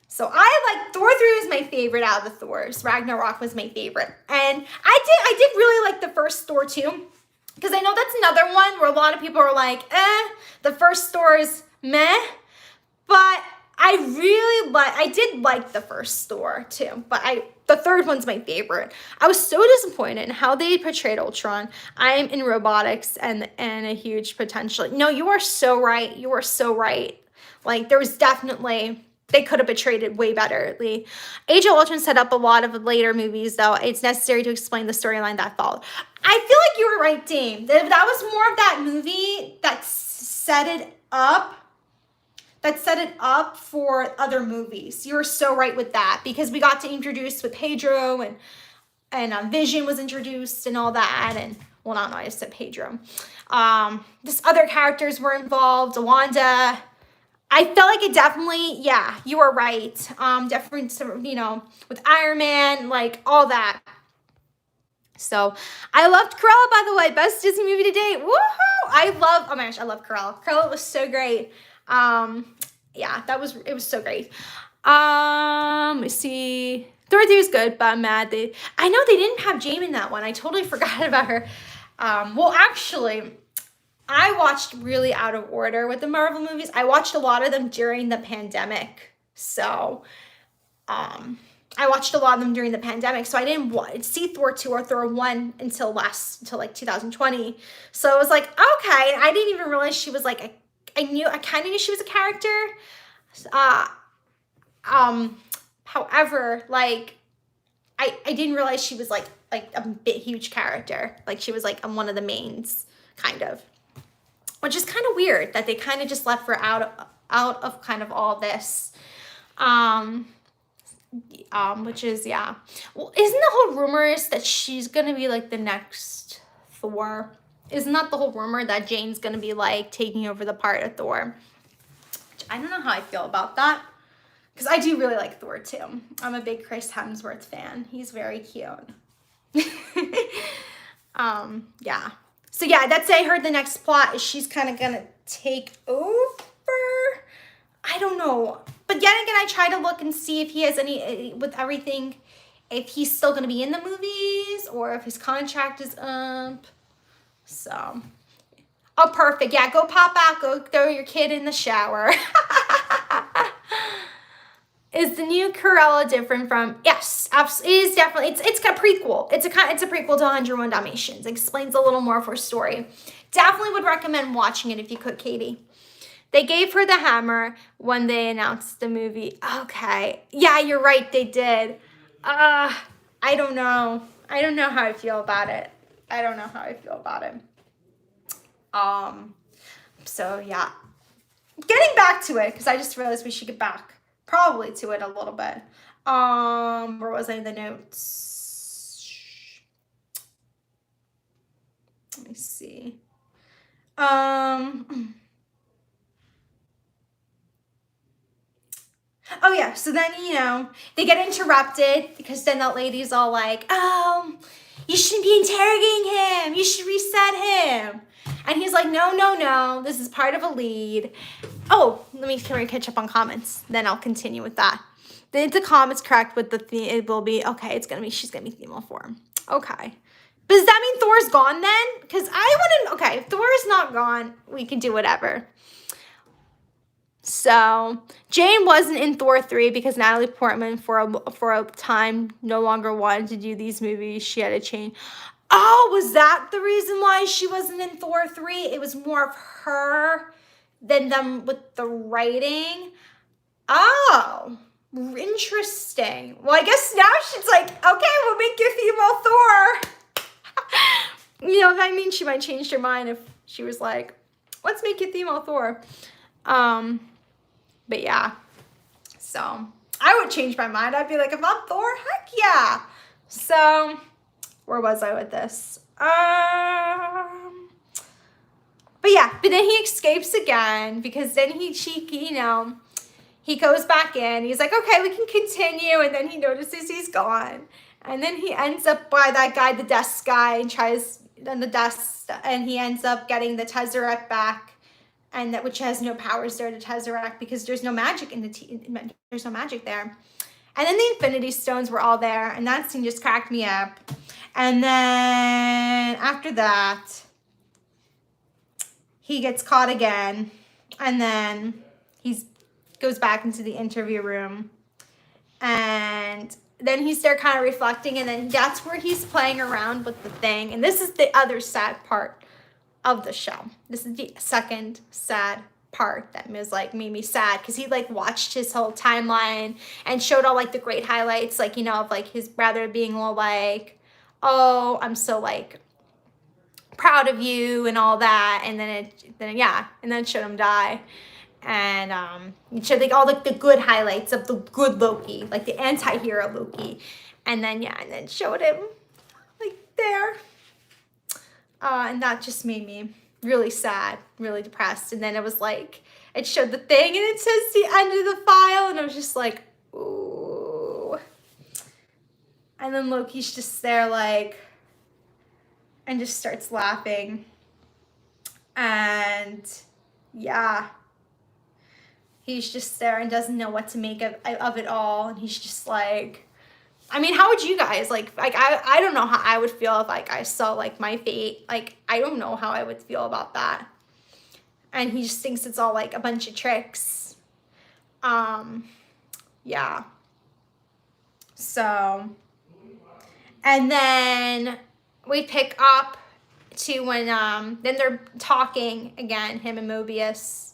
So I like Thor 3 was my favorite out of the Thors. Ragnarok was my favorite. And I did really like the first Thor too. Because I know that's another one where a lot of people are like, the first Thor is meh. But I did like the first Thor too, but the third one's my favorite. I was so disappointed in how they portrayed Ultron. I'm in robotics and a huge potential. No, you are so right. You are so right. Like there was definitely, they could have portrayed it way better. Age of Ultron set up a lot of later movies though. It's necessary to explain the storyline that followed. I feel like you were right, Dame. That was more of that movie that set it up for other movies. You're so right with that because we got to introduce with Pedro and Vision was introduced and all that. And well, no, I just said Pedro. Just other characters were involved. Wanda. I felt like it definitely, yeah, you were right. Definitely, with Iron Man, like all that. So I loved Cruella, by the way, best Disney movie to date. Woohoo! Oh my gosh, I love Cruella. Cruella was so great. Yeah, it was so great. Let me see. Thor 3 was good, but I'm mad I know they didn't have Jane in that one. I totally forgot about her. Well, actually, I watched really out of order with the Marvel movies. I watched a lot of them during the pandemic. So, I watched a lot of them during the pandemic. So I didn't see Thor 2 or Thor 1 until like 2020. So it was like, okay. I didn't even realize she was like I kind of knew she was a character. However, like, I didn't realize she was like a bit huge character. Like she was like one of the mains, kind of. Which is kind of weird that they kind of just left her out of kind of all this. Which is, yeah. Well, isn't the whole rumor is that she's gonna be like the next Thor? Isn't that the whole rumor that Jane's gonna be like taking over the part of Thor? I don't know how I feel about that. Because I do really like Thor too. I'm a big Chris Hemsworth fan. He's very cute. Yeah. So yeah, I heard the next plot is she's kind of gonna take over. I don't know. But yet again, I try to look and see if he has any, with everything, if he's still gonna be in the movies or if his contract is up. So, oh, perfect. Yeah, go pop out. Go throw your kid in the shower. Is the new Cruella different from? Yes, absolutely. It is definitely. It's a prequel. It's a prequel to 101 Dalmatians. It explains a little more of her story. Definitely would recommend watching it if you could, Katie. They gave her the hammer when they announced the movie. Okay. Yeah, you're right. They did. I don't know. I don't know how I feel about it. So yeah. Getting back to it, because I just realized we should get back probably to it a little bit. Where was I in the notes? Let me see. Oh yeah, so then, they get interrupted because then that lady's all like, oh, you shouldn't be interrogating him. You should reset him. And he's like, no, this is part of a lead. Oh, let me catch up on comments. Then I'll continue with that. The comments correct with the theme. It will be, okay, she's going to be female form. Okay. But does that mean Thor's gone then? Because I want to, okay, if Thor's not gone, we can do whatever. So Jane wasn't in Thor 3 because Natalie Portman for a time no longer wanted to do these movies. She had to change. Oh, was that the reason why she wasn't in Thor 3? It was more of her than them with the writing. Oh, interesting. Well, I guess now she's like, okay, we'll make you female Thor. You know, I mean, she might change her mind if she was like, let's make you female Thor. But yeah, so I would change my mind. I'd be like, if I'm Thor, heck yeah. So where was I with this? But yeah, but then he escapes again because then you know, he goes back in. He's like, okay, we can continue. And then he notices he's gone. And then he ends up by that guy, the desk guy, and tries on the desk, and he ends up getting the Tesseract back, and that which has no powers there, the Tesseract, because there's no magic in there's no magic there. And then the Infinity Stones were all there, and that scene just cracked me up. And then after that, he gets caught again, and then he goes back into the interview room, and then he's there kind of reflecting, and then that's where he's playing around with the thing. And this is the other sad part of the show. This is the second sad part that was like made me sad, because he like watched his whole timeline and showed all like the great highlights, like, you know, of like his brother being all like, oh, I'm so like proud of you and all that. And then it showed him die. And it showed like all like the good highlights of the good Loki, like the anti-hero Loki. And then showed him like there. And that just made me really sad, really depressed. And then it was like, it showed the thing and it says the end of the file, and I was just like, ooh. And then Loki's just there like, and just starts laughing. And yeah, he's just there and doesn't know what to make of it all. And he's just like, I mean, how would you guys, like I don't know how I would feel if like I saw like my fate. Like, I don't know how I would feel about that. And he just thinks it's all like a bunch of tricks. Yeah. So, and then we pick up to when then they're talking again, him and Mobius,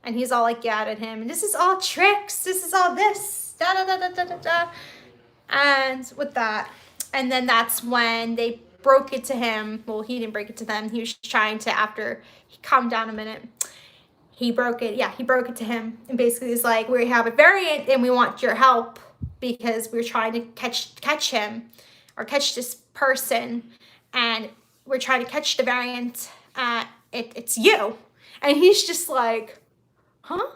and he's all like yad at him, and this is all tricks, this is all this, da da da da da da da. And with that, and then that's when they broke it to him. Well, he didn't break it to them. He was trying to, after he calmed down a minute, he broke it. Yeah, he broke it to him. And basically he's like, we have a variant and we want your help because we're trying to catch him, or catch this person. And we're trying to catch the variant. It's you. And he's just like, huh?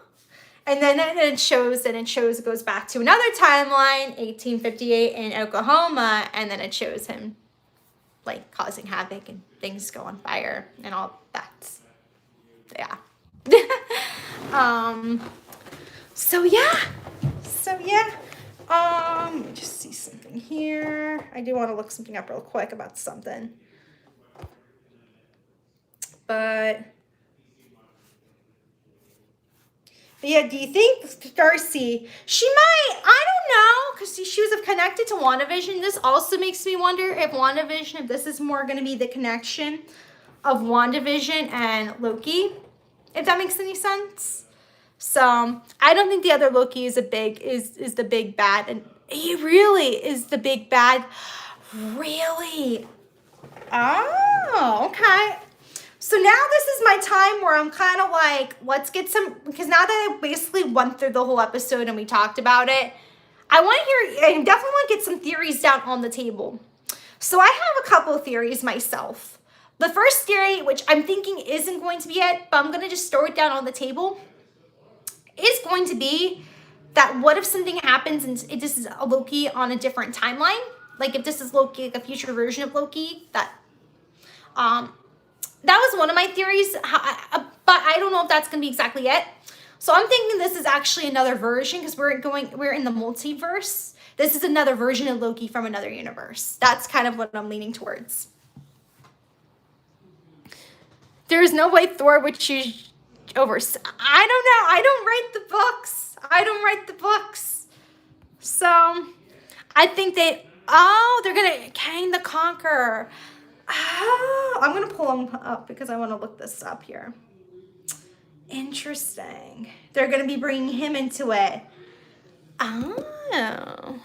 And then it shows, it goes back to another timeline, 1858 in Oklahoma, and then it shows him like causing havoc and things go on fire and all that. Yeah. So yeah. Let me just see something here. I do want to look something up real quick about something. But yeah, do you think Darcy, she might, I don't know, because she was connected to WandaVision. This also makes me wonder if WandaVision, if this is more going to be the connection of WandaVision and Loki, if that makes any sense. So I don't think the other Loki is is the big bad, and he really is the big bad. Really? Oh, okay. So now this is my time where I'm kind of like, let's get some, because now that I basically went through the whole episode and we talked about it, I want to hear, I definitely want to get some theories down on the table. So I have a couple of theories myself. The first theory, which I'm thinking isn't going to be it, but I'm going to just throw it down on the table, is going to be that what if something happens and this is a Loki on a different timeline? Like if this is Loki, like a future version of Loki, that was one of my theories, but I don't know if that's going to be exactly it. So I'm thinking this is actually another version, because we're in the multiverse. This is another version of Loki from another universe. That's kind of what I'm leaning towards. There's no way Thor would choose over. I don't know. I don't write the books. I don't write the books. So I think they're going to Kang the Conqueror. Oh, I'm going to pull him up because I want to look this up here. Interesting. They're going to be bringing him into it. Oh.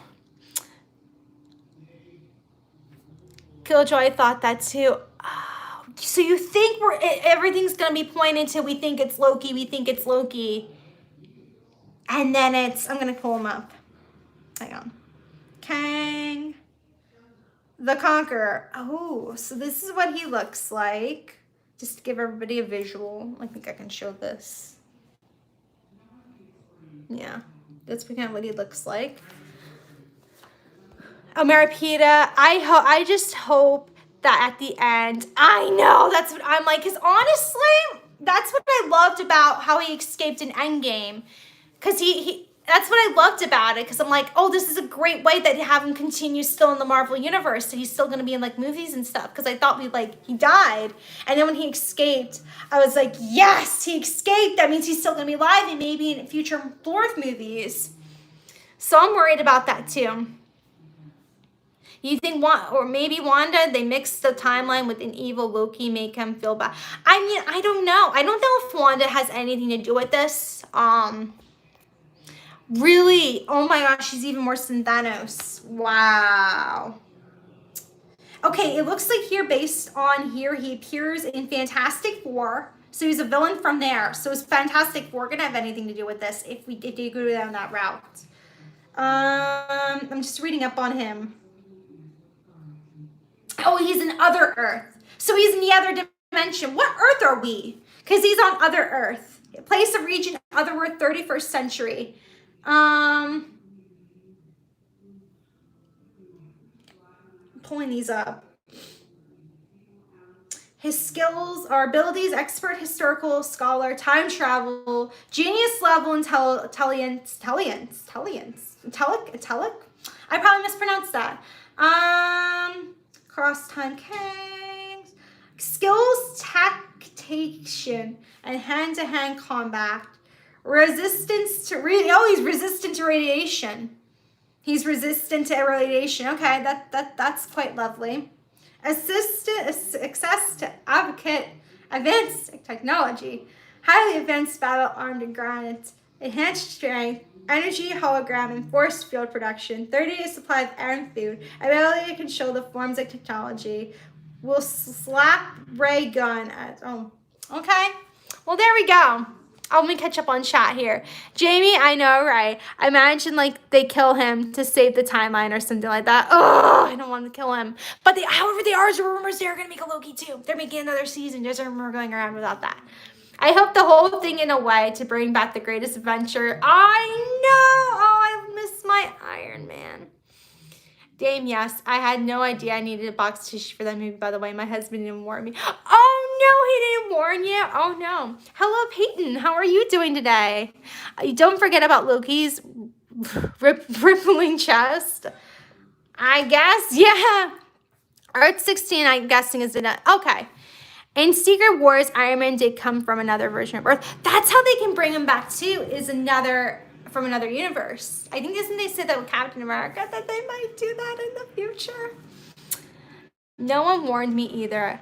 Killjoy thought that too. Oh, so you think everything's going to be pointed to, we think it's Loki, we think it's Loki. And then I'm going to pull him up. Hang on. Kang the Conqueror. Oh, so this is what he looks like. Just to give everybody a visual. I think I can show this. Yeah, that's kind of what he looks like. Oh, Maripita, I just hope that at the end, I know, that's what I'm like, because honestly, that's what I loved about how he escaped in Endgame. Because that's what I loved about it, because I'm like, oh, this is a great way that to have him continue still in the Marvel Universe, so he's still going to be in, like, movies and stuff, because I thought he died, and then when he escaped, I was like, yes, he escaped, that means he's still going to be alive, and maybe in future Thor movies. So I'm worried about that, too. You think, or maybe Wanda, they mixed the timeline with an evil Loki, make him feel bad. I mean, I don't know. I don't know if Wanda has anything to do with this. Really? Oh my gosh, she's even worse than Thanos. Wow. Okay, it looks like here, based on here, he appears in Fantastic Four. So he's a villain from there. So is Fantastic Four going to have anything to do with this if they go down that route? I'm just reading up on him. Oh, he's in Other Earth. So he's in the other dimension. What Earth are we? Because he's on Other Earth. Place of region, Other Earth, 31st century. Pulling these up. His skills are abilities, expert historical scholar, time travel, genius level intelligence. I probably mispronounced that. Cross-time Kangs, skills, tactication, and hand-to-hand combat. Resistance to he's resistant to radiation. He's resistant to radiation. Okay, that's quite lovely. Access to advanced technology, highly advanced battle armed and grounded, enhanced strength, energy, hologram, and force field production, 30-day supply of air and food, ability to control the forms of technology, will slap ray gun at, okay. Well, there we go. Let me catch up on chat here. Jamie, I know, right? I imagine, like, they kill him to save the timeline or something like that. Oh, I don't want to kill him. But however, there are rumors they're going to make a Loki too. They're making another season. There's a rumor going around about that. I hope the whole thing in a way to bring back the greatest adventure. I know. Oh, I miss my Iron Man. Dame, yes. I had no idea I needed a box tissue for that movie, by the way. My husband didn't warn me. Oh, no, he didn't warn you. Oh, no. Hello, Peyton. How are you doing today? Don't forget about Loki's rippling chest. I guess, yeah. Earth 16, I'm guessing, is in it. Okay. In Secret Wars, Iron Man did come from another version of Earth. That's how they can bring him back too, is from another universe. I think, isn't they said that with Captain America, that they might do that in the future? No one warned me either.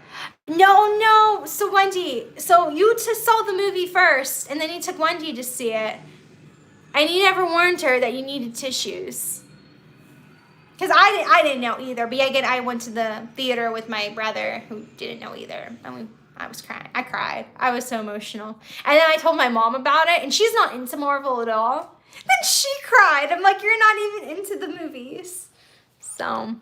No. So Wendy, so you saw the movie first, and then you took Wendy to see it. And you never warned her that you needed tissues. Because I didn't know either. But again, I went to the theater with my brother who didn't know either. And I was crying. I cried. I was so emotional. And then I told my mom about it. And she's not into Marvel at all. Then she cried. I'm like, you're not even into the movies. So.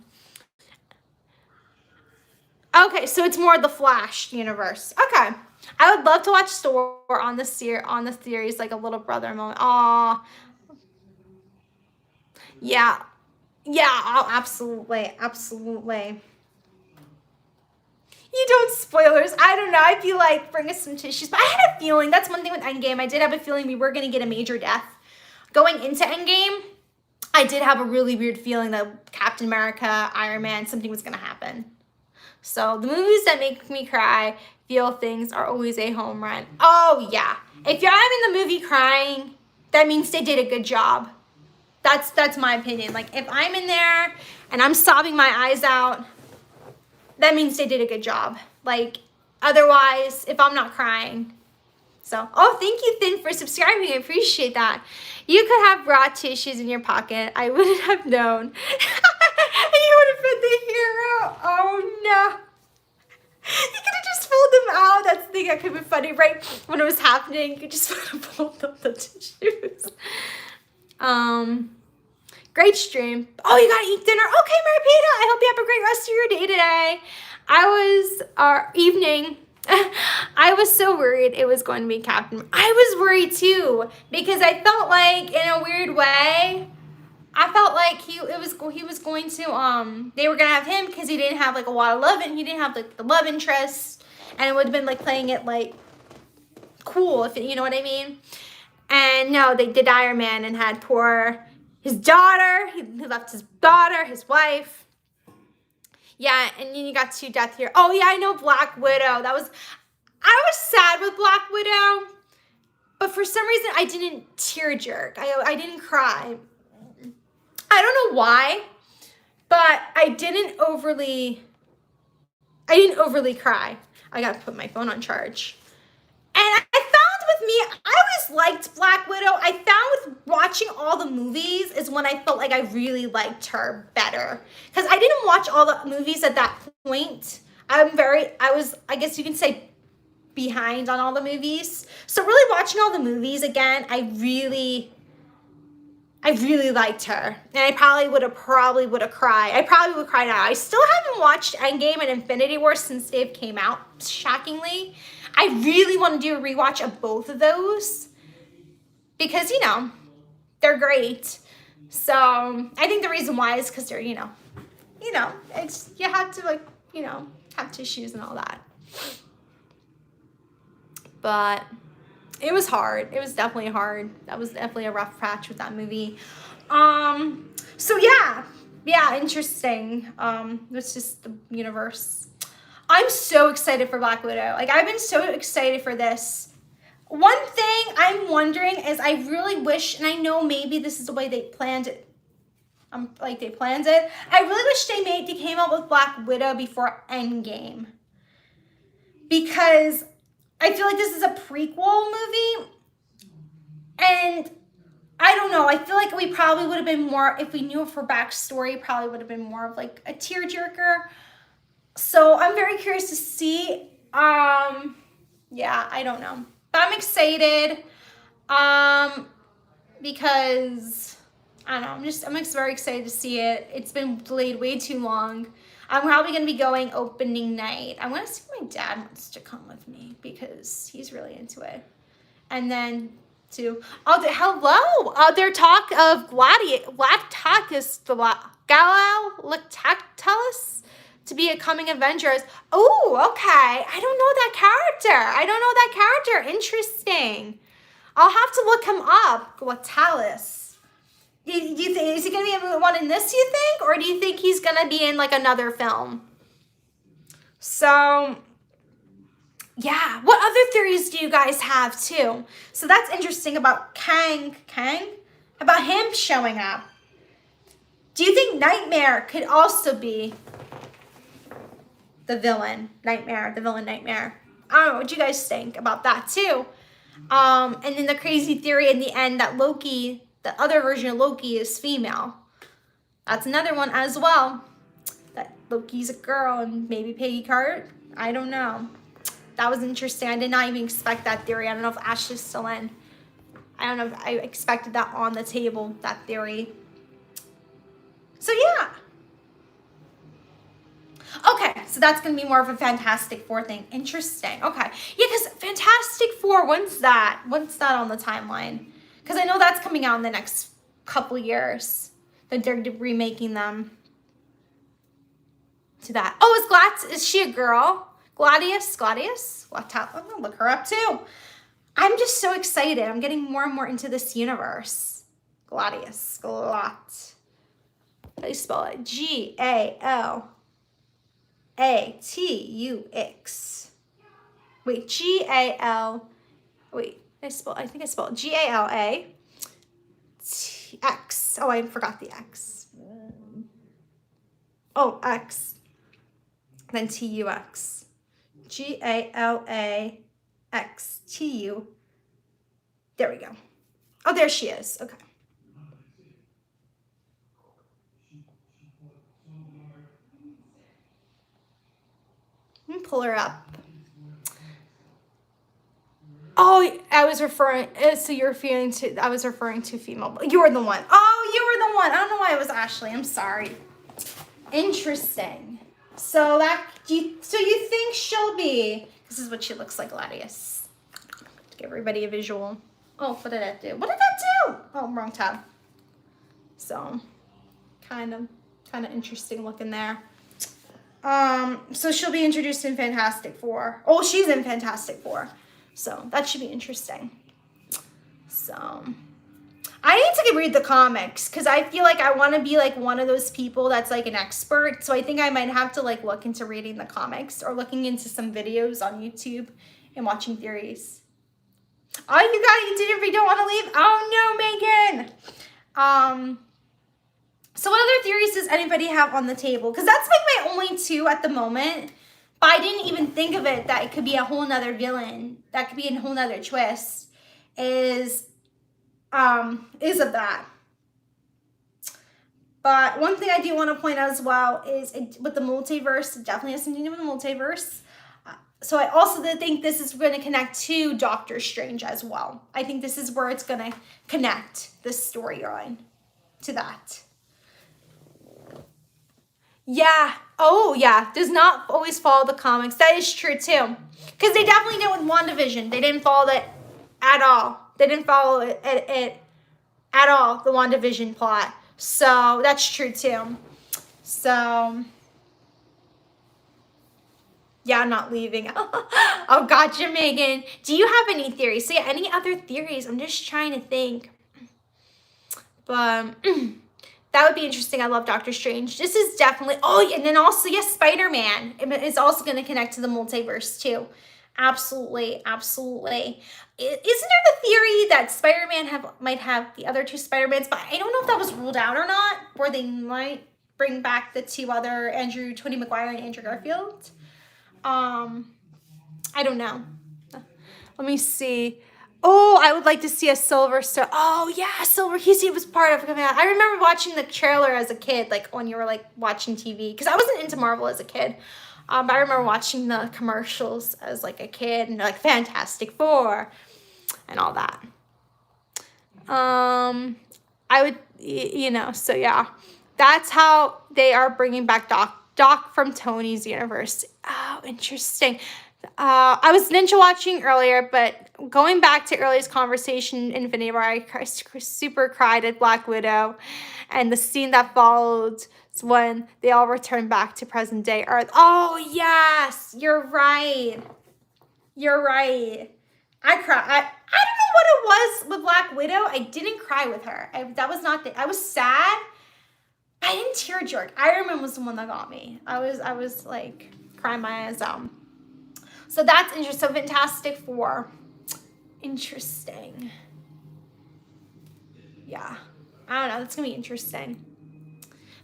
Okay, so it's more the Flash universe. Okay. I would love to watch Thor on the series, like a little brother moment. Aw. Yeah. Yeah, oh, absolutely. You don't spoilers. I don't know. I'd be like, bring us some tissues. But I had a feeling, that's one thing with Endgame. I did have a feeling we were going to get a major death. Going into Endgame, I did have a really weird feeling that Captain America, Iron Man, something was going to happen. So the movies that make me cry, feel things are always a home run. Oh yeah. If I'm in the movie crying, that means they did a good job. That's my opinion. Like if I'm in there and I'm sobbing my eyes out, that means they did a good job. Like otherwise, if I'm not crying. So, oh, thank you, Thin, for subscribing. I appreciate that. You could have raw tissues in your pocket. I wouldn't have known. You would have been the hero. Oh no. You could have just pulled them out. That's the thing that could be funny, right? When it was happening, you could just pulled up the tissues. Great stream. Oh, you gotta eat dinner. Okay, Maripita, I hope you have a great rest of your day today. Evening. I was so worried it was going to be Captain. I was worried too, because I felt like in a weird way, I felt like he was going to, they were going to have him because he didn't have like a lot of love and he didn't have like the love interest, and it would have been like playing it like cool, if you know what I mean. And no, they did Iron Man and had his daughter. He left his daughter, his wife. Yeah, and then you got 2 death here. Oh yeah, I know Black Widow. I was sad with Black Widow, but for some reason I didn't tear jerk. I didn't cry. I don't know why, but I didn't overly cry. I gotta put my phone on charge. And I found with me, I always liked Black Widow. I found with watching all the movies is when I felt like I really liked her better. Because I didn't watch all the movies at that point. I guess you can say, behind on all the movies. So really watching all the movies again, I really liked her. And I probably would have cried. I probably would cry now. I still haven't watched Endgame and Infinity War since they've came out, shockingly. I really want to do a rewatch of both of those because, they're great. So I think the reason why is because they're, it's, you have to have tissues and all that. But it was hard. It was definitely hard. That was definitely a rough patch with that movie. So yeah, interesting. It's just the universe. I'm so excited for Black Widow. Like, I've been so excited for this. One thing I'm wondering is I really wish, and I know maybe this is the way they planned it. I really wish they came up with Black Widow before Endgame. Because I feel like this is a prequel movie. And I don't know. I feel like we probably would have been more, if we knew of her backstory, probably would have been more of like a tearjerker. So I'm very curious to see. Yeah, I don't know. But I'm excited. Because I don't know, I'm very excited to see it. It's been delayed way too long. I'm probably going to be going opening night. I'm going to see if my dad wants to come with me because he's really into it. And then their talk of Galactus to be a coming Avengers. Oh, okay. I don't know that character. Interesting. I'll have to look him up. Galactus. Do you think, is he going to be one in this, you think? Or do you think he's going to be in like another film? So, yeah. What other theories do you guys have too? So that's interesting about Kang? About him showing up. Do you think Nightmare could also be the villain? Nightmare. I don't know. What do you guys think about that too? And then the crazy theory in the end that Loki, the other version of Loki, is female. That's another one as well. That Loki's a girl and maybe Peggy Carter. I don't know. That was interesting. I did not even expect that theory. I don't know if Ashley's still in. I don't know if I expected that on the table, that theory. So yeah. Okay, so that's going to be more of a Fantastic Four thing. Interesting. Okay. Yeah, because Fantastic Four, when's that? When's that on the timeline? Because I know that's coming out in the next couple years. That they're remaking them to that. Oh, is she a girl? Gladius? I'm going to look her up too. I'm just so excited. I'm getting more and more into this universe. Gladius. How do you spell it? Galactus. G-A-L-A-T-U-X. Wait, G-A-L, wait, I think I spelled G-A-L-A-T-X. Oh, I forgot the X. Oh, X. Then T-U-X. G-A-L-A-X-T-U. There we go. Oh, there she is. Okay. Let me pull her up. Oh, I was referring to female. You were the one. Oh, you were the one. I don't know why it was Ashley. I'm sorry. Interesting. So you think she'll be? This is what she looks like, Gladius. To give everybody a visual. Oh, what did that do? What did that do? Oh, wrong tab. So, kind of interesting looking there. So she'll be introduced in Fantastic Four. Oh, she's in Fantastic Four. So that should be interesting. So I need to read the comics because I feel like I want to be like one of those people that's like an expert. So I think I might have to like look into reading the comics or looking into some videos on YouTube and watching theories. Oh, you don't want to leave? Oh no, Megan. So what other theories does anybody have on the table? Because that's like my only two at the moment. But I didn't even think of it that it could be a whole nother villain. That could be a whole nother twist. Is of that. But one thing I do want to point out as well is with the multiverse, it definitely has something to do with the multiverse. So I also think this is going to connect to Doctor Strange as well. I think this is where it's going to connect this storyline to that. Yeah. Oh, yeah. Does not always follow the comics. That is true, too. Because they definitely did with WandaVision. They didn't follow it at all. They didn't follow it at all, the WandaVision plot. So, that's true, too. So, yeah, I'm not leaving. Oh, gotcha, Megan. Do you have any theories? So, yeah, any other theories? I'm just trying to think. But... that would be interesting. I love Doctor Strange. This is definitely... oh, and then also, yes, Spider-Man is also going to connect to the multiverse, too. Absolutely, absolutely. Isn't there the theory that Spider-Man might have the other two Spider-Mans? But I don't know if that was ruled out or not, where they might bring back the two other Tobey Maguire and Andrew Garfield. I don't know. Let me see. Oh, I would like to see a Silver Star. Oh, yeah, Silver. He was part of it. I remember watching the trailer as a kid, like when you were like watching TV, because I wasn't into Marvel as a kid. But I remember watching the commercials as like a kid and like Fantastic Four and all that. I would, so yeah, that's how they are bringing back Doc from Tony's universe. Oh, interesting. I was ninja watching earlier, but going back to earlier conversation, Infinity War, I super cried at Black Widow, and the scene that followed is when they all return back to present day Earth. Oh yes, you're right. You're right. I cried. I don't know what it was with Black Widow. I didn't cry with her. I was sad. I didn't tear jerk. Iron Man was the one that got me. I was like crying my eyes out. So that's interesting. So Fantastic Four. Interesting. Yeah. I don't know. That's going to be interesting.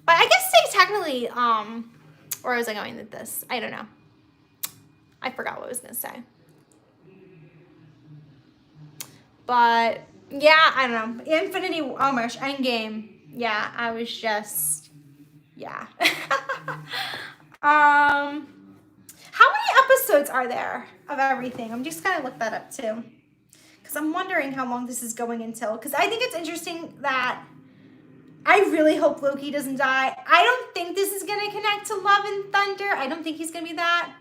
But I guess they technically, where was I going with this? I don't know. I forgot what I was going to say. But, yeah, I don't know. Infinity, oh my gosh, Endgame. Yeah, I was just, yeah. How many episodes are there of everything? I'm just going to look that up too. Because I'm wondering how long this is going until. Because I think it's interesting that I really hope Loki doesn't die. I don't think this is going to connect to Love and Thunder. I don't think he's going to be that.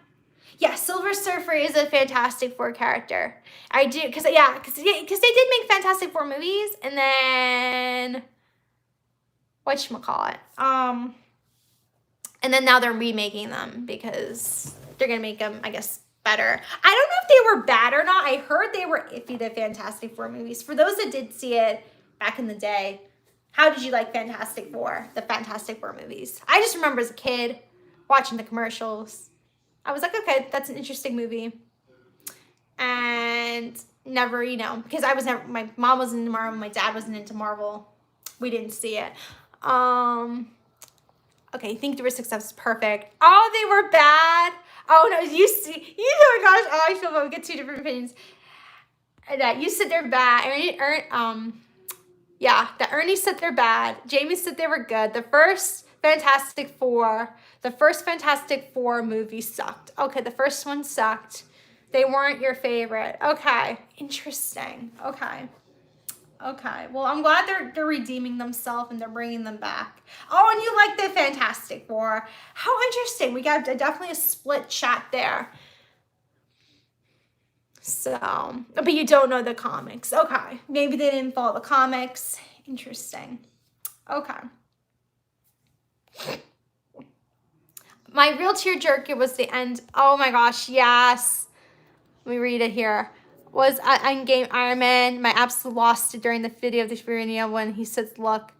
Yeah, Silver Surfer is a Fantastic Four character. I do. Because they did make Fantastic Four movies. And then, whatchamacallit? And then now they're remaking them because they're going to make them, I guess, better. I don't know if they were bad or not. I heard they were iffy, the Fantastic Four movies. For those that did see it back in the day, how did you like Fantastic Four, the Fantastic Four movies? I just remember as a kid, watching the commercials. I was like, okay, that's an interesting movie. And never, you know, because my mom wasn't into Marvel, my dad wasn't into Marvel. We didn't see it. Okay, I think they were success perfect. Oh, they were bad. Oh no, you oh my gosh, oh, I feel like we get two different opinions. That you said they're bad. That Ernie said they're bad. Jamie said they were good. The first Fantastic Four movie sucked. Okay, the first one sucked. They weren't your favorite. Okay, interesting. Okay. Well, I'm glad they're redeeming themselves and they're bringing them back. Oh, and you like the Fantastic Four. How interesting. We got definitely a split chat there. So, but you don't know the comics. Okay. Maybe they didn't follow the comics. Interesting. Okay. My real tearjerker was the end. Oh my gosh, yes. Let me read it here. Was Endgame Iron Man. My absolute lost it during the video of the video when he says, look.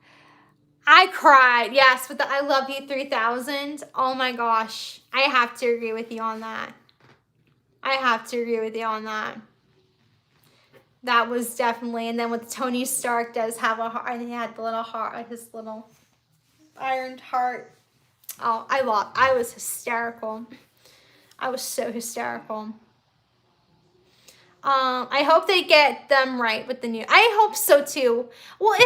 I cried. Yes, with the I Love You 3000. Oh my gosh. I have to agree with you on that. That was definitely, and then with Tony Stark does have a heart, and he had the little heart, his little ironed heart. Oh, I was hysterical. I was so hysterical. I hope they get them right with the new. I hope so too. Well,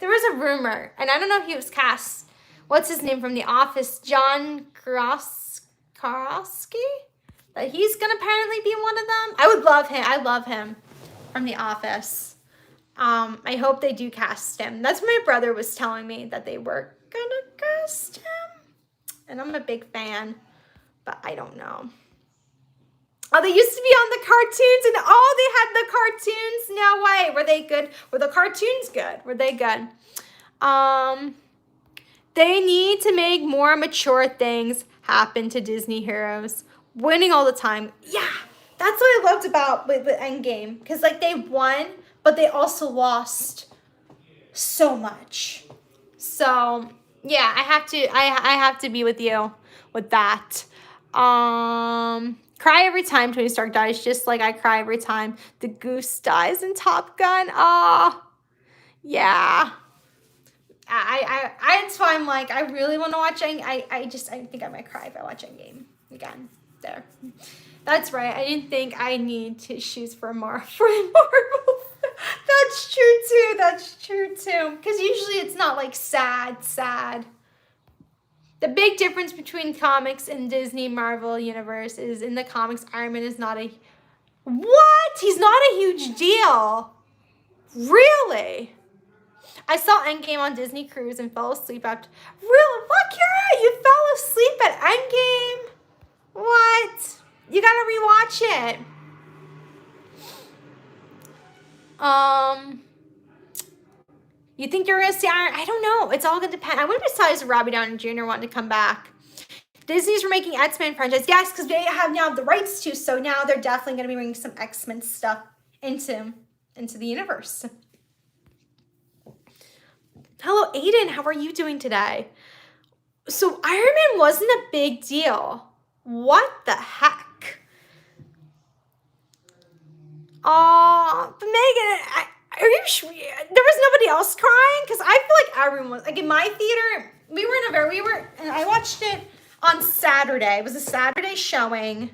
there was a rumor, and I don't know if he was cast. What's his name from The Office? John Krasinski? That he's gonna apparently be one of them. I would love him. I love him from The Office. I hope they do cast him. That's what my brother was telling me, that they were gonna cast him. And I'm a big fan, but I don't know. Oh, they used to be on the cartoons, and they had the cartoons. No way. Were they good? Were the cartoons good? Were they good? They need to make more mature things happen to Disney heroes. Winning all the time. Yeah, that's what I loved about with Endgame. Because, like, they won, but they also lost so much. So, yeah, I have to be with you with that. Cry every time Tony Stark dies, just like I cry every time the Goose dies in Top Gun. Oh, yeah. That's why I'm like, I really want to watch I think I might cry if I watch Endgame again. There. That's right. I didn't think I need tissues for Marvel. That's true too. Because usually it's not like sad. The big difference between comics and Disney Marvel universe is in the comics, Iron Man is not a... What? He's not a huge deal. Really? I saw Endgame on Disney Cruise and fell asleep after... Really? What, Kira? You fell asleep at Endgame? What? You gotta rewatch it. You think you're gonna see Iron? I don't know. It's all gonna depend. I wouldn't be surprised if Robbie Downey Jr. wanted to come back. Disney's remaking X-Men franchise. Yes, because they have now the rights to. So now they're definitely gonna be bringing some X-Men stuff into the universe. Hello, Aiden. How are you doing today? So Iron Man wasn't a big deal. What the heck? But Megan, are you sure there was nobody else crying? Because I feel like everyone was, like, in my theater, and I watched it on Saturday. It was a Saturday showing,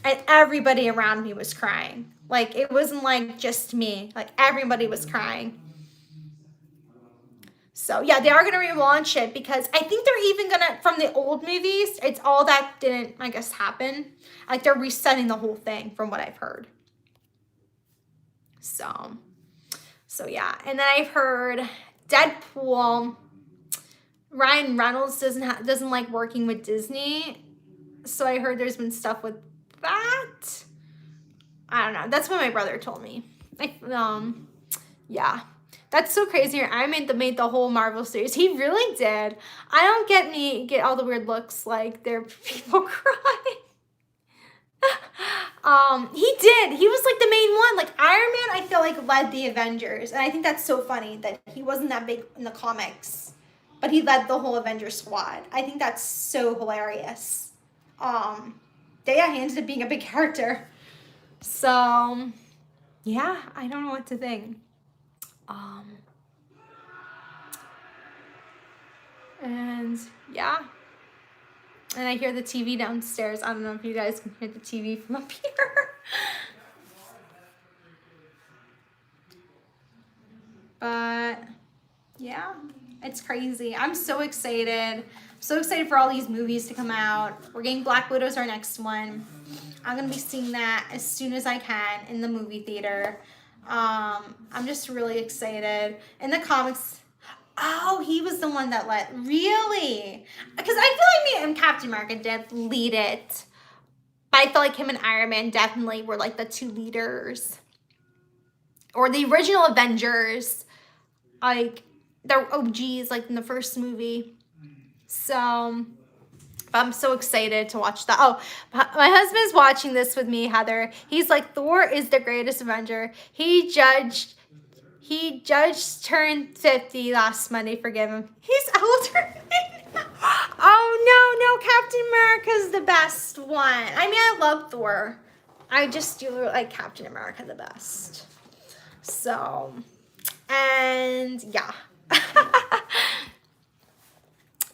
and everybody around me was crying. Like, it wasn't like just me. Like, everybody was crying. So, yeah, they are going to relaunch it because I think they're even going to, from the old movies, it's all that didn't, I guess, happen. Like, they're resetting the whole thing from what I've heard. So yeah. And then I've heard Deadpool, Ryan Reynolds doesn't like working with Disney. So I heard there's been stuff with that. I don't know. That's what my brother told me. Yeah. That's so crazy. I made the whole Marvel series. He really did. I don't get all the weird looks like there are people crying. He did. He was like the main one. Like Iron Man, I feel like led the Avengers, and I think that's so funny that he wasn't that big in the comics, but he led the whole Avengers squad. I think that's so hilarious. He ended up being a big character. So, yeah, I don't know what to think. And yeah. And I hear the TV downstairs. I don't know if you guys can hear the TV from up here. But yeah, it's crazy. I'm so excited. So excited for all these movies to come out. We're getting Black Widow's our next one. I'm going to be seeing that as soon as I can in the movie theater. I'm just really excited. In the comics, oh, he was the one that led. Really? Because I feel like me and Captain America did lead it. But I feel like him and Iron Man definitely were like the two leaders. Or the original Avengers. Like, they're OGs, like in the first movie. So, I'm so excited to watch that. Oh, my husband's watching this with me, Heather. He's like, Thor is the greatest Avenger. He judged turned 50 last Monday. Forgive him. He's older. Oh, no, Captain America's the best one. I mean, I love Thor. I just do like Captain America the best. So, and yeah.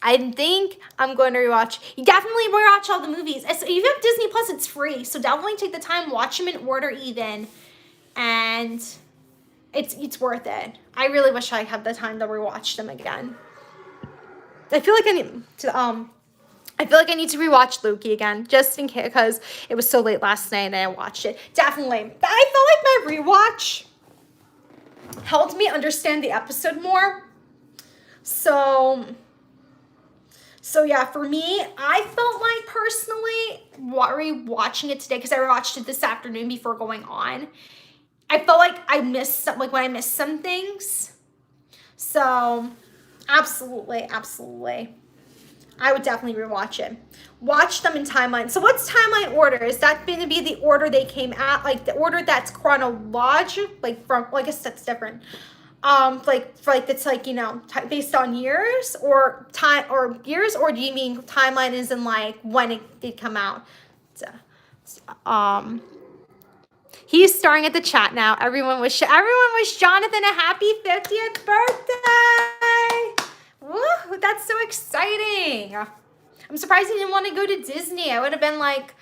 I think I'm going to rewatch. You definitely rewatch all the movies. If you have Disney Plus, it's free. So definitely take the time, watch them in order even. And it's worth it. I really wish I had the time to rewatch them again. I feel like I need to rewatch Loki again, just in case, because it was so late last night and I watched it. Definitely. But I felt like my rewatch helped me understand the episode more. So yeah, for me, I felt like personally rewatching it today, because I watched it this afternoon before going on. I felt like I missed some, like when I missed some things. So absolutely. I would definitely rewatch it. Watch them in timeline. So what's timeline order? Is that going to be the order they came out, like the order that's chronological, like from, well, I guess that's different. It's like, you know, based on years or time or years, or do you mean timeline is in like when it did come out? He's starring at the chat now. Everyone wish Jonathan a happy 50th birthday. Woo, that's so exciting. I'm surprised he didn't want to go to Disney. I would have been like,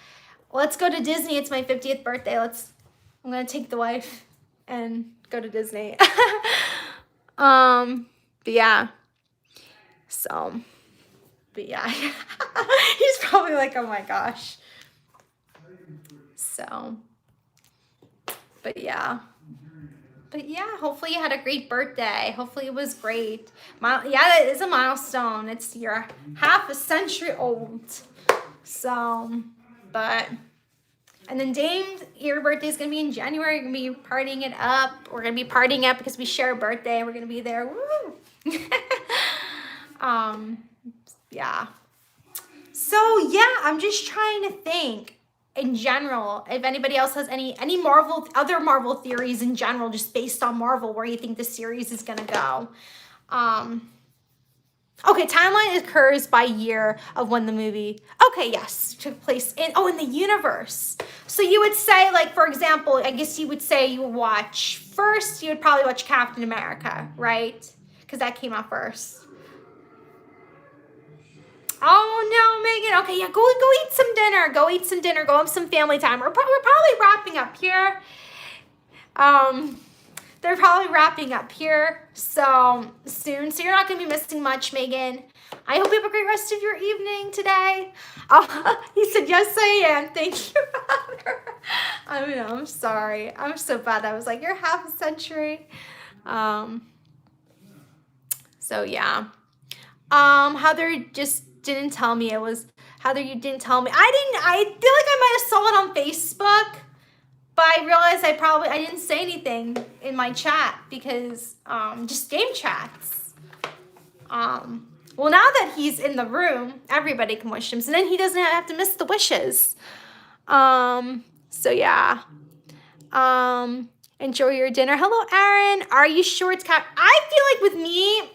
let's go to Disney. It's my 50th birthday. I'm going to take the wife and go to Disney. But yeah. He's probably like, oh my gosh. But yeah, hopefully you had a great birthday. Hopefully it was great. Yeah, it is a milestone. You're half a century old. And then Dame, your birthday is going to be in January. You're going to be partying it up. We're going to be partying up because we share a birthday. We're going to be there. Woo! Yeah. So, yeah, I'm just trying to think in general, if anybody else has any other Marvel theories in general, just based on Marvel, where you think the series is going to go. Okay, timeline occurs by year of when the movie, okay, yes, took place in the universe. So you would say, like, for example, I guess you would say you would probably watch Captain America, right? Because that came out first. Oh, no, Megan. Okay, yeah, go eat some dinner. Go have some family time. We're probably wrapping up here. They're probably wrapping up here so soon. So you're not going to be missing much, Megan. I hope you have a great rest of your evening today. He said, yes, I am. Thank you, Heather. I mean, I'm sorry. I'm so bad. I was like, you're half a century. So, yeah. Heather just didn't tell me it was. Heather, you didn't tell me. I feel like I might have saw it on Facebook. But I realized I didn't say anything in my chat because just game chats. Well, now that he's in the room, everybody can wish him. So then he doesn't have to miss the wishes. So yeah. Enjoy your dinner. Hello, Aaron. Are you sure it's I feel like with me,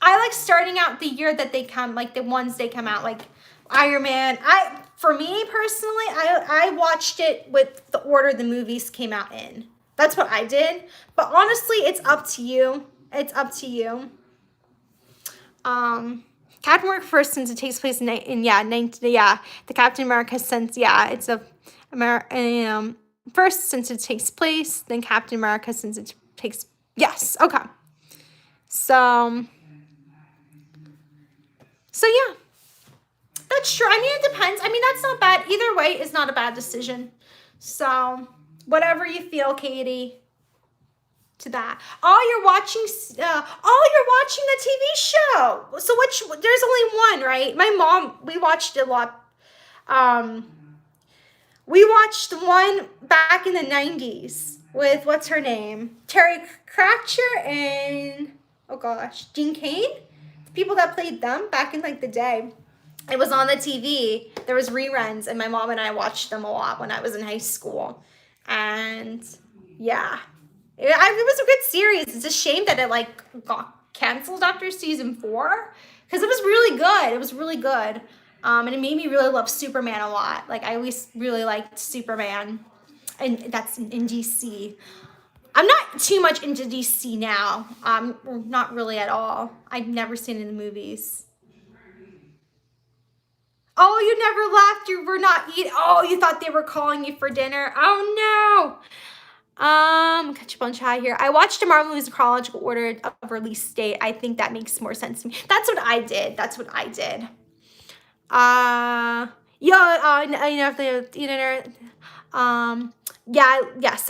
I like starting out the year that they come, like the ones they come out, like Iron Man. For me personally, I watched it with the order the movies came out in. That's what I did. But honestly, it's up to you. It's up to you. Captain America first, since it takes place in the Captain America since it's a first since it takes place, then Captain America since it takes okay. So yeah, that's true. I mean, it depends. I mean, that's not bad. Either way is not a bad decision. So whatever you feel, Katie. To that. You're watching the TV show. So there's only one, right? My mom, we watched a lot. We watched one back in the 90s with, what's her name? Terry Cratcher and, oh gosh, Gene Kane? The people that played them back in like the day. It was on the TV. There was reruns, and my mom and I watched them a lot when I was in high school. And yeah. It was a good series. It's a shame that it like got canceled after season 4 because it was really good. It was really good. And it made me really love Superman a lot. Like I always really liked Superman, and that's in DC. I'm not too much into DC now. Not really at all. I've never seen it in the movies. Oh, you never left. You were not eating. Oh, you thought they were calling you for dinner. Oh no. Catch a bunch high here. I watched the Marvel movies in chronological order of release date. I think that makes more sense to me. That's what I did. Yes,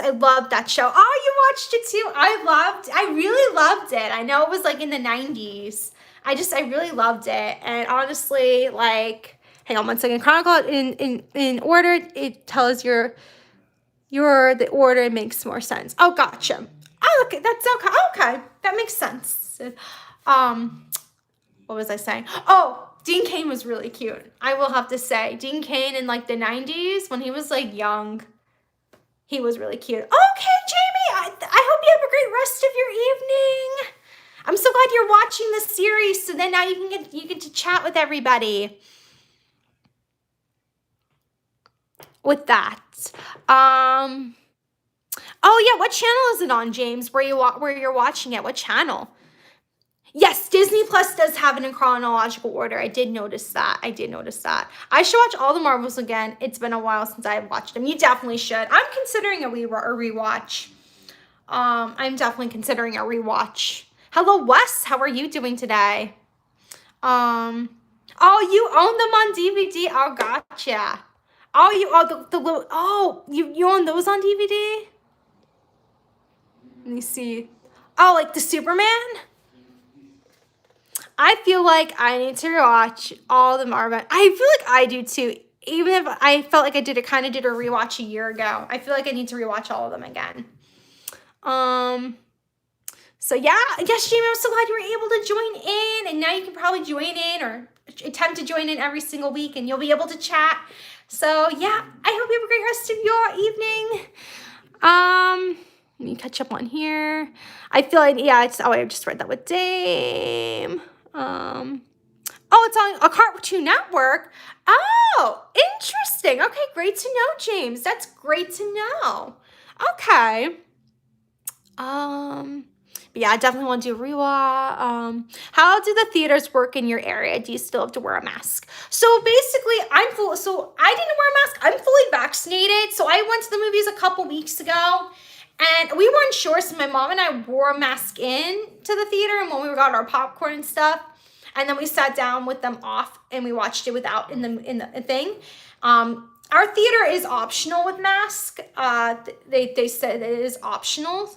I love that show. Oh, you watched it too. I really loved it. I know it was like in the 90s. I really loved it. And honestly, like, hang on one second. Chronicle in order, it tells the order makes more sense. Oh, gotcha. Oh, okay, that's okay. Okay, that makes sense. What was I saying? Oh, Dean Cain was really cute. I will have to say, Dean Cain in like the 90s when he was like young, he was really cute. Okay, Jamie, I hope you have a great rest of your evening. I'm so glad you're watching the series, so then now you get to chat with everybody. With that, oh yeah, what channel is it on, James? Where you're watching it? What channel? Yes, Disney Plus does have it in chronological order. I did notice that. I should watch all the Marvels again. It's been a while since I've watched them. You definitely should. I'm considering a rewatch. I'm definitely considering a rewatch. Hello, Wes. How are you doing today? Oh, you own them on DVD? Oh, gotcha. Oh, you own those on DVD? Let me see. Oh, like the Superman? I feel like I need to rewatch all the Marvel. I feel like I do too. Even if I felt like I kind of did a rewatch a year ago. I feel like I need to rewatch all of them again. So yeah, yes, Jamie, I'm so glad you were able to join in, and now you can probably join in or attempt to join in every single week, and you'll be able to chat. So yeah, I hope you have a great rest of your evening. Let me catch up on here. I feel like, yeah, I just read that with Dame. It's on a Cartoon Network. Oh, interesting. Okay, great to know, James. That's great to know. Okay. But yeah, I definitely want to do a rewatch. How do the theaters work in your area? Do you still have to wear a mask? So basically, I didn't wear a mask. I'm fully vaccinated. So I went to the movies a couple weeks ago, and we weren't sure. So my mom and I wore a mask in to the theater, and when we got our popcorn and stuff, and then we sat down with them off, and we watched it without in the thing. Our theater is optional with mask. They said it is optional.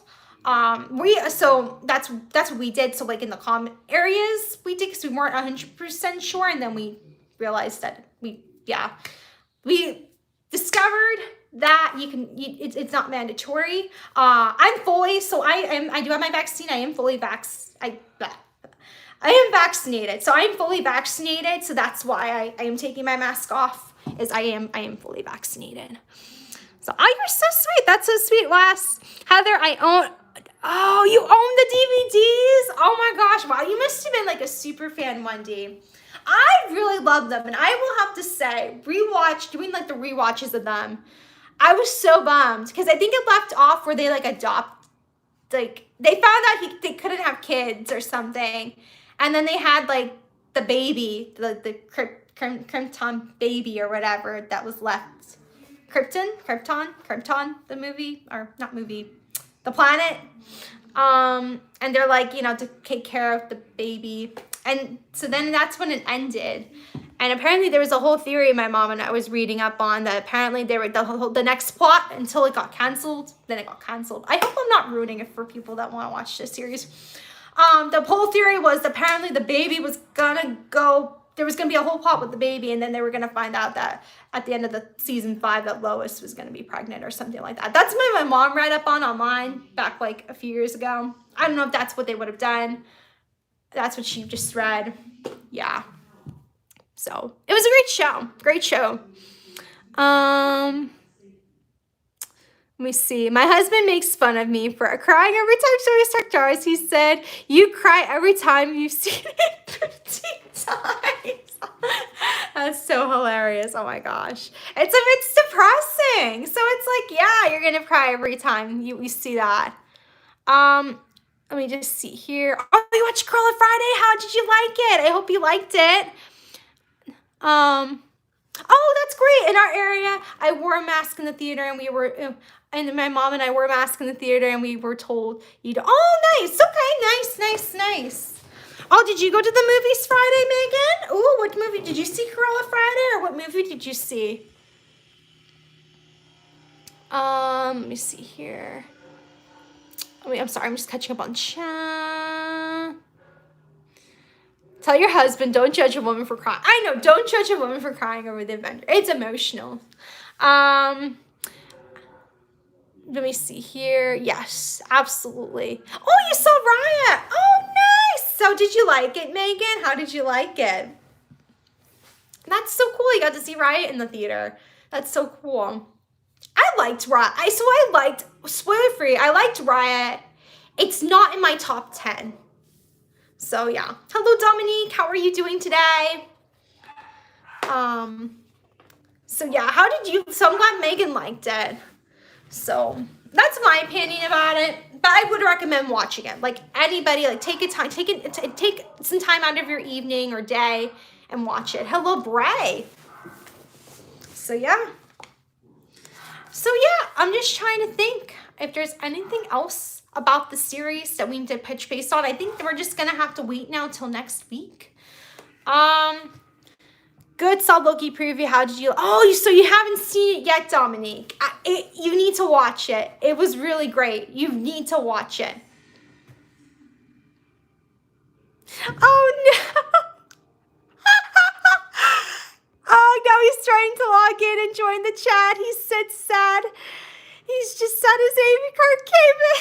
So that's what we did. So like in the common areas we did, because we weren't 100% sure, and then we realized that we discovered that it's not mandatory. I do have my vaccine. I am vaccinated. So I'm fully vaccinated. So that's why I am taking my mask off, is I am fully vaccinated. So you're so sweet. That's so sweet, Wes. Heather, Oh, you own the DVDs? Oh my gosh, wow, you must have been like a super fan, Wendy. I really love them, and I will have to say, doing like the rewatches of them, I was so bummed because I think it left off where they like like they found out they couldn't have kids or something, and then they had like the baby, the Krypton baby or whatever that was left. Krypton, the movie, or not movie, the planet. And they're like, to take care of the baby. And so then that's when it ended. And apparently there was a whole theory my mom and I was reading up on that apparently they were the next plot until it got canceled. Then it got canceled. I hope I'm not ruining it for people that want to watch this series. The whole theory was apparently the baby was gonna go, there was gonna be a whole plot with the baby, and then they were gonna find out that at the end of the season 5 that Lois was gonna be pregnant or something like that. That's what my mom read up on online back like a few years ago. I don't know if that's what they would have done. That's what she just read. Yeah. So it was a great show. Great show. Let me see. My husband makes fun of me for crying every time somebody starts Jars. He said, "You cry every time you've seen it 15 times." That's so hilarious. Oh my gosh. It's depressing. So it's like, yeah, you're gonna cry every time you see that. Let me just see here. Oh, you watched Curl on Friday? How did you like it? I hope you liked it. Oh, that's great. In our area, I wore a mask in the theater, and my mom and I wore a mask in the theater, and we were told oh, nice. Okay, nice. Oh, did you go to the movies Friday, Megan? Ooh, what movie did you see, Corolla Friday, or what movie did you see? Let me see here. I'm sorry, I'm just catching up on chat. Tell your husband, don't judge a woman for crying. I know, don't judge a woman for crying over the Avenger. It's emotional. Let me see here. Yes, absolutely. Oh, you saw Riot. Oh, nice. So did you like it, Megan? How did you like it? That's so cool. You got to see Riot in the theater. That's so cool. I liked Riot. Spoiler free, I liked Riot. It's not in my top 10. So yeah. Hello, Dominique. How are you doing today? So yeah, so I'm glad Megan liked it. So that's my opinion about it. But I would recommend watching it. Like anybody, like take some time out of your evening or day and watch it. Hello, Bray. So yeah. I'm just trying to think if there's anything else about the series that we need to touch base on. I think that we're just gonna have to wait now till next week. Good, saw Loki preview. How did you? Oh, so you haven't seen it yet, Dominique. You need to watch it. It was really great. You need to watch it. Oh no! Oh, now he's trying to log in and join the chat. He's so sad. He's just sad his AV card came in.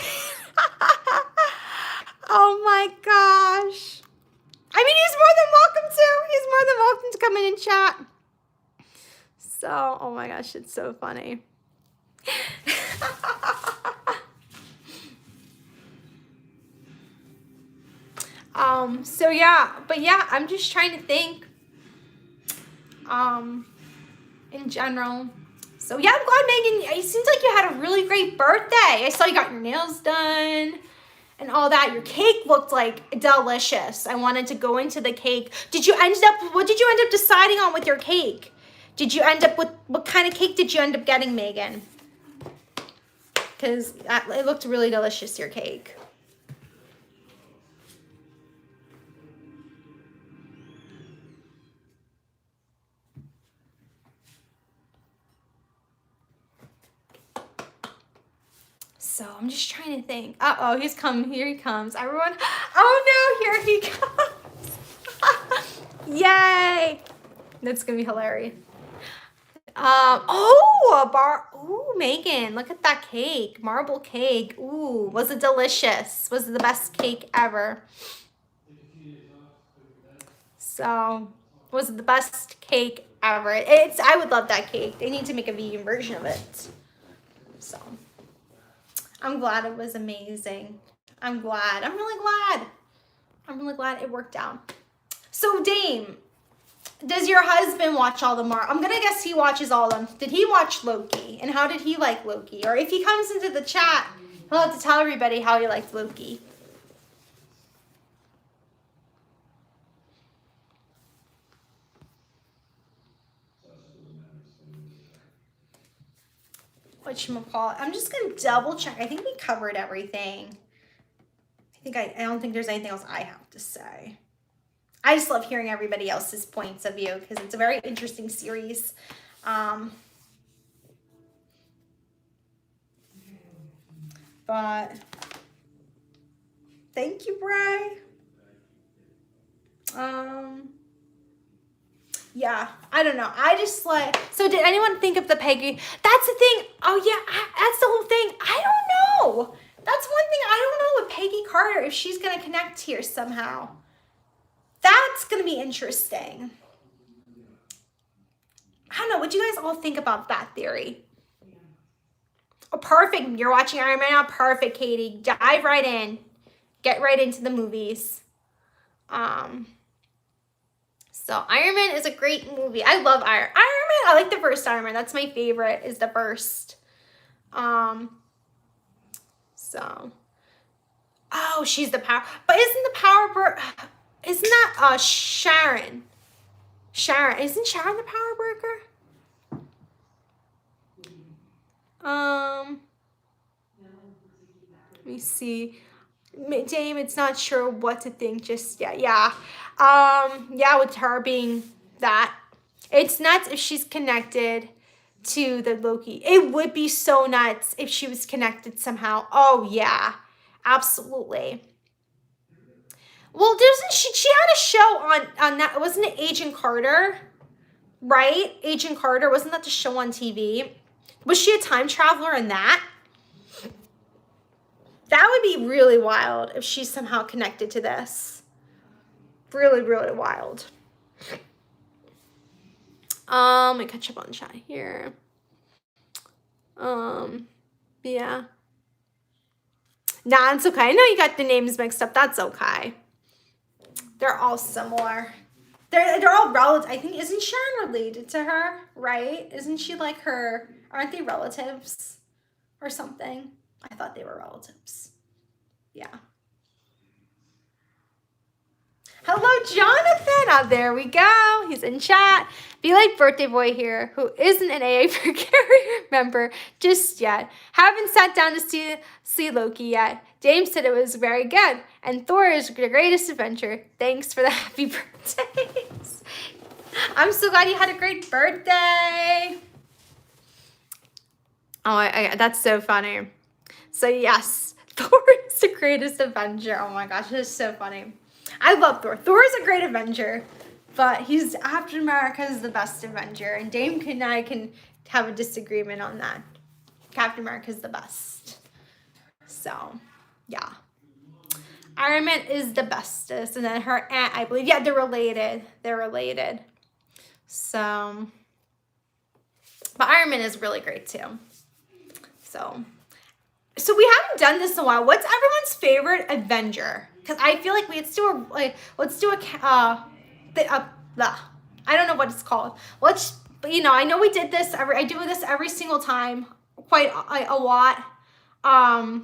Oh my gosh. I mean, he's more than welcome to. He's more than welcome to come in and chat. So, oh my gosh, it's so funny. So yeah, but yeah, I'm just trying to think, in general. So yeah, I'm glad, Megan, it seems like you had a really great birthday. I saw you got your nails done and all that. Your cake looked like delicious. I wanted to go into the cake. What did you end up deciding on with your cake? Did you end up with, what kind of cake did you end up getting, Megan? Because it looked really delicious, your cake. So I'm just trying to think. Uh-oh, here he comes. Everyone, oh no, here he comes. Yay. That's gonna be hilarious. Ooh, Megan, look at that cake. Marble cake. Ooh, was it delicious? Was it the best cake ever? So, was it the best cake ever? I would love that cake. They need to make a vegan version of it. So, I'm glad it was amazing. I'm glad. I'm really glad. I'm really glad it worked out. So Dame, does your husband watch all the Marvel? I'm gonna guess he watches all of them. Did he watch Loki? And how did he like Loki? Or if he comes into the chat, he'll have to tell everybody how he liked Loki. Whatchamacallit? I'm just gonna double check. I think we covered everything. I don't think there's anything else I have to say. I just love hearing everybody else's points of view because it's a very interesting series. But thank you, Bray. Yeah, I don't know. I just like, so did anyone think of the Peggy? That's the thing. Oh yeah, that's the whole thing. I don't know. That's one thing I don't know with Peggy Carter, if she's going to connect here somehow. That's going to be interesting. I don't know. What do you guys all think about that theory? Oh, perfect. You're watching Iron Man now. Perfect, Katie. Dive right in. Get right into the movies. So Iron Man is a great movie. I love Iron Man. I like the first Iron Man. That's my favorite, is the first. So, oh, she's the power. But isn't the power isn't that Sharon? Isn't Sharon the power broker? Let me see. Dame, it's not sure what to think just yet. Yeah. Yeah, with her being that. It's nuts if she's connected to the Loki. It would be so nuts if she was connected somehow. Oh, yeah. Absolutely. Well, doesn't she had a show on that, wasn't it Agent Carter? Right? Agent Carter, wasn't that the show on TV? Was she a time traveler in that? That would be really wild if she's somehow connected to this. Really, really wild. Let me catch up on chat here. Yeah. Nah, it's okay. I know you got the names mixed up. That's okay. They're all similar. They're all relative. I think, isn't Sharon related to her? Right? Isn't she like her? Aren't they relatives or something? I thought they were relatives. Yeah. Hello, Jonathan. Oh, there we go. He's in chat. Be like Birthday Boy here, who isn't an AA for Gary member just yet. Haven't sat down to see Loki yet. James said it was very good. And Thor is the greatest adventure. Thanks for the happy birthdays. I'm so glad you had a great birthday. Oh, that's so funny. So yes, Thor is the greatest Avenger. Oh my gosh, this is so funny. I love Thor. Thor is a great Avenger, but Captain America is the best Avenger. And Dame and I can have a disagreement on that. Captain America is the best. So, yeah. Iron Man is the bestest. And then her aunt, I believe. Yeah, they're related. They're related. So, but Iron Man is really great too. So we haven't done this in a while. What's everyone's favorite Avenger? Because I feel like let's do a I don't know what it's called. I know we did this I do this every single time, quite a lot.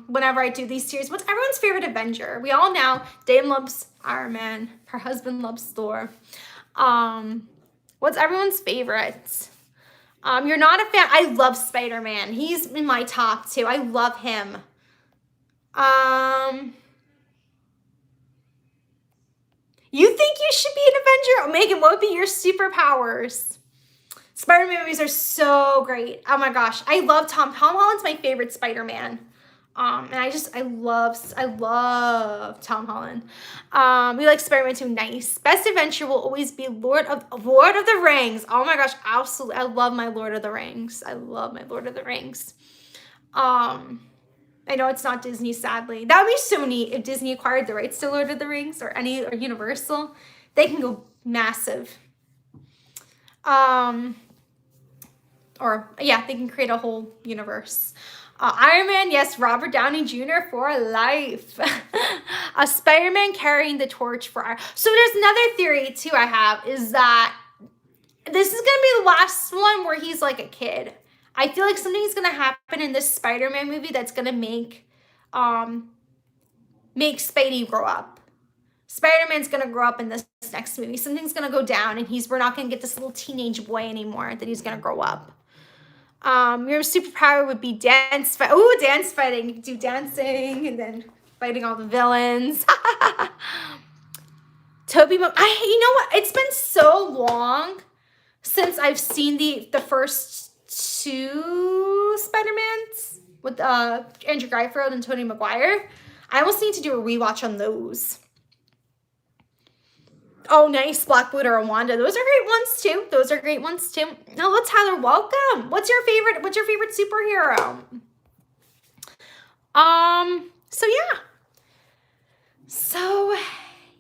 Whenever I do these series, what's everyone's favorite Avenger? We all know Dame loves Iron Man. Her husband loves Thor. What's everyone's favorite? You're not a fan. I love Spider-Man. He's in my top 2. I love him. You think you should be an Avenger? Oh, Megan, what would be your superpowers? Spider-Man movies are so great. Oh my gosh. I love Tom Holland's my favorite Spider-Man. And I love Tom Holland. We like Spider-Man too. Nice. Best adventure will always be Lord of the Rings. Oh my gosh, absolutely. I love my Lord of the Rings. I know it's not Disney, sadly. That would be so neat if Disney acquired the rights to Lord of the Rings or Universal. They can go massive. They can create a whole universe. Iron Man, yes, Robert Downey Jr. for life. A Spider-Man carrying the torch for Iron. So there's another theory too I have, is that this is gonna be the last one where he's like a kid. I feel like something's gonna happen in this Spider-Man movie that's gonna make Spidey grow up. Spider-Man's gonna grow up in this next movie. Something's gonna go down, and we're not gonna get this little teenage boy anymore. That he's gonna grow up. Your superpower would be dance fight. Ooh, dance fighting. You can do dancing and then fighting all the villains. You know what? It's been so long since I've seen the first two Spider-Mans with Andrew Garfield and Tobey Maguire. I almost need to do a rewatch on those. Oh, nice. Black Widow and Wanda. Those are great ones too. Those are great ones too. Hello, Tyler. Welcome. What's your favorite superhero? So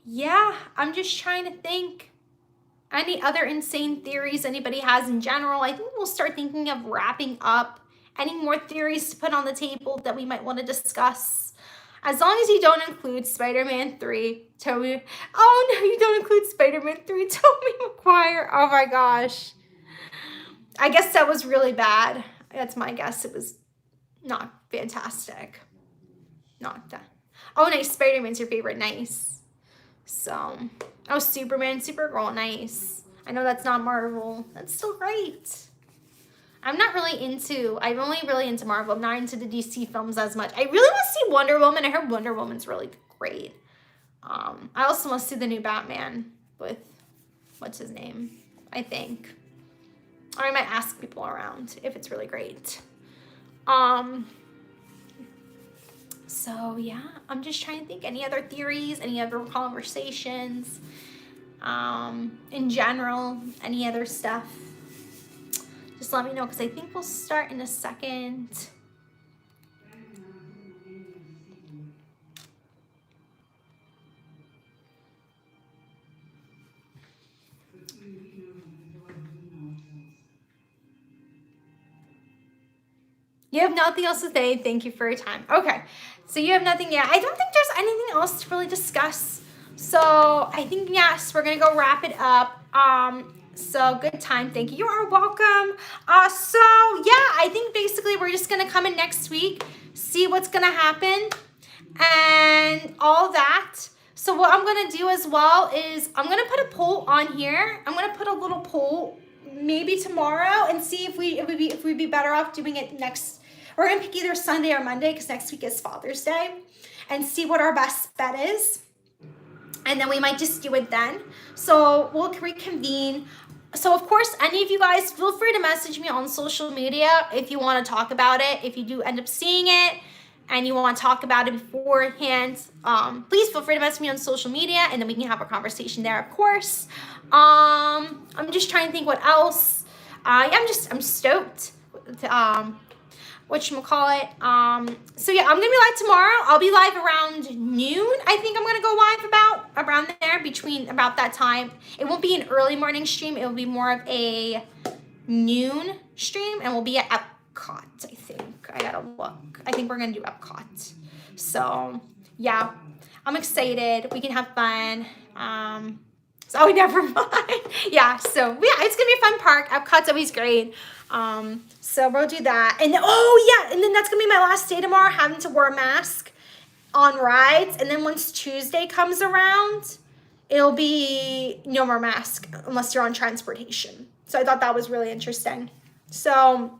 yeah, I'm just trying to think. Any other insane theories anybody has in general? I think we'll start thinking of wrapping up. Any more theories to put on the table that we might want to discuss? As long as you don't include Spider-Man 3, Tobey. Oh no, you don't include Spider-Man 3, Tobey Maguire. Oh my gosh. I guess that was really bad. That's my guess. It was not fantastic. Not that. Oh, nice. Spider-Man's your favorite. Nice. So, oh, Superman, Supergirl. Nice. I know that's not Marvel. That's still great. I'm only really into Marvel. I'm not into the DC films as much. I really want to see Wonder Woman. I heard Wonder Woman's really great. I also want to see the new Batman with, what's his name? I think. Or I might ask people around if it's really great. So yeah, I'm just trying to think. Any other theories? Any other conversations? In general, any other stuff? Just let me know, because I think we'll start in a second. You have nothing else to say. Thank you for your time. Okay, so you have nothing yet. I don't think there's anything else to really discuss. So I think, yes, we're going to go wrap it up. So good time. Thank you. You are welcome. So yeah, I think basically we're just going to come in next week, see what's going to happen and all that. So what I'm going to do as well is I'm going to put a poll on here. I'm going to put a little poll maybe tomorrow and see if we'd be better off doing it next. We're going to pick either Sunday or Monday, because next week is Father's Day, and see what our best bet is. And then we might just do it then. So we'll reconvene. So of course, any of you guys, feel free to message me on social media if you want to talk about it. If you do end up seeing it and you want to talk about it beforehand, please feel free to message me on social media, and then we can have a conversation there, of course. I'm just trying to think what else. I'm stoked. Whatchamacallit. So yeah, I'm gonna be live tomorrow. I'll be live around noon. I think I'm gonna go live around there, between about that time. It won't be an early morning stream. It will be more of a noon stream, and we'll be at Epcot, I think. I gotta look. I think we're gonna do Epcot. So yeah, I'm excited. We can have fun. Oh, never mind. Yeah, so yeah, it's gonna be a fun park. Epcot's always great. So we'll do that. And then that's gonna be my last day tomorrow, having to wear a mask on rides. And then once Tuesday comes around, it'll be no more mask unless you're on transportation. So I thought that was really interesting. So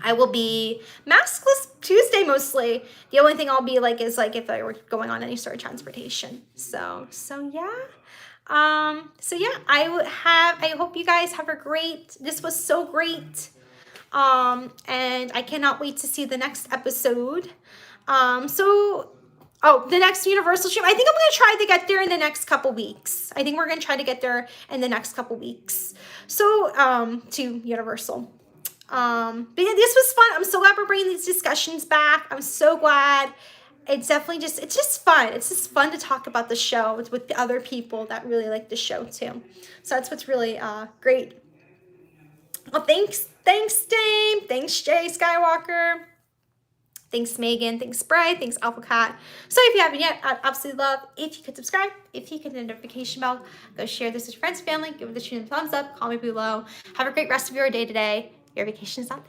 I will be maskless Tuesday mostly. The only thing I'll be like is like if I were going on any sort of transportation. So yeah. I hope you guys have a great, this was so great. And I cannot wait to see the next episode. The next Universal stream, I think I'm going to try to get there in the next couple weeks. I think we're going to try to get there in the next couple weeks. So, to Universal. But yeah, this was fun. I'm so glad we're bringing these discussions back. I'm so glad. It's definitely it's just fun. It's just fun to talk about the show with the other people that really like the show too. So that's what's really great. Well, thanks Dame. Thanks Jay Skywalker. Thanks, Megan. Thanks, Bray. Thanks, Alpha Cat. So if you haven't yet, I'd absolutely love if you could subscribe, if you could hit the notification bell, go share this with friends, family, give the channel a thumbs up, comment below. Have a great rest of your day today. Your vacation is out there.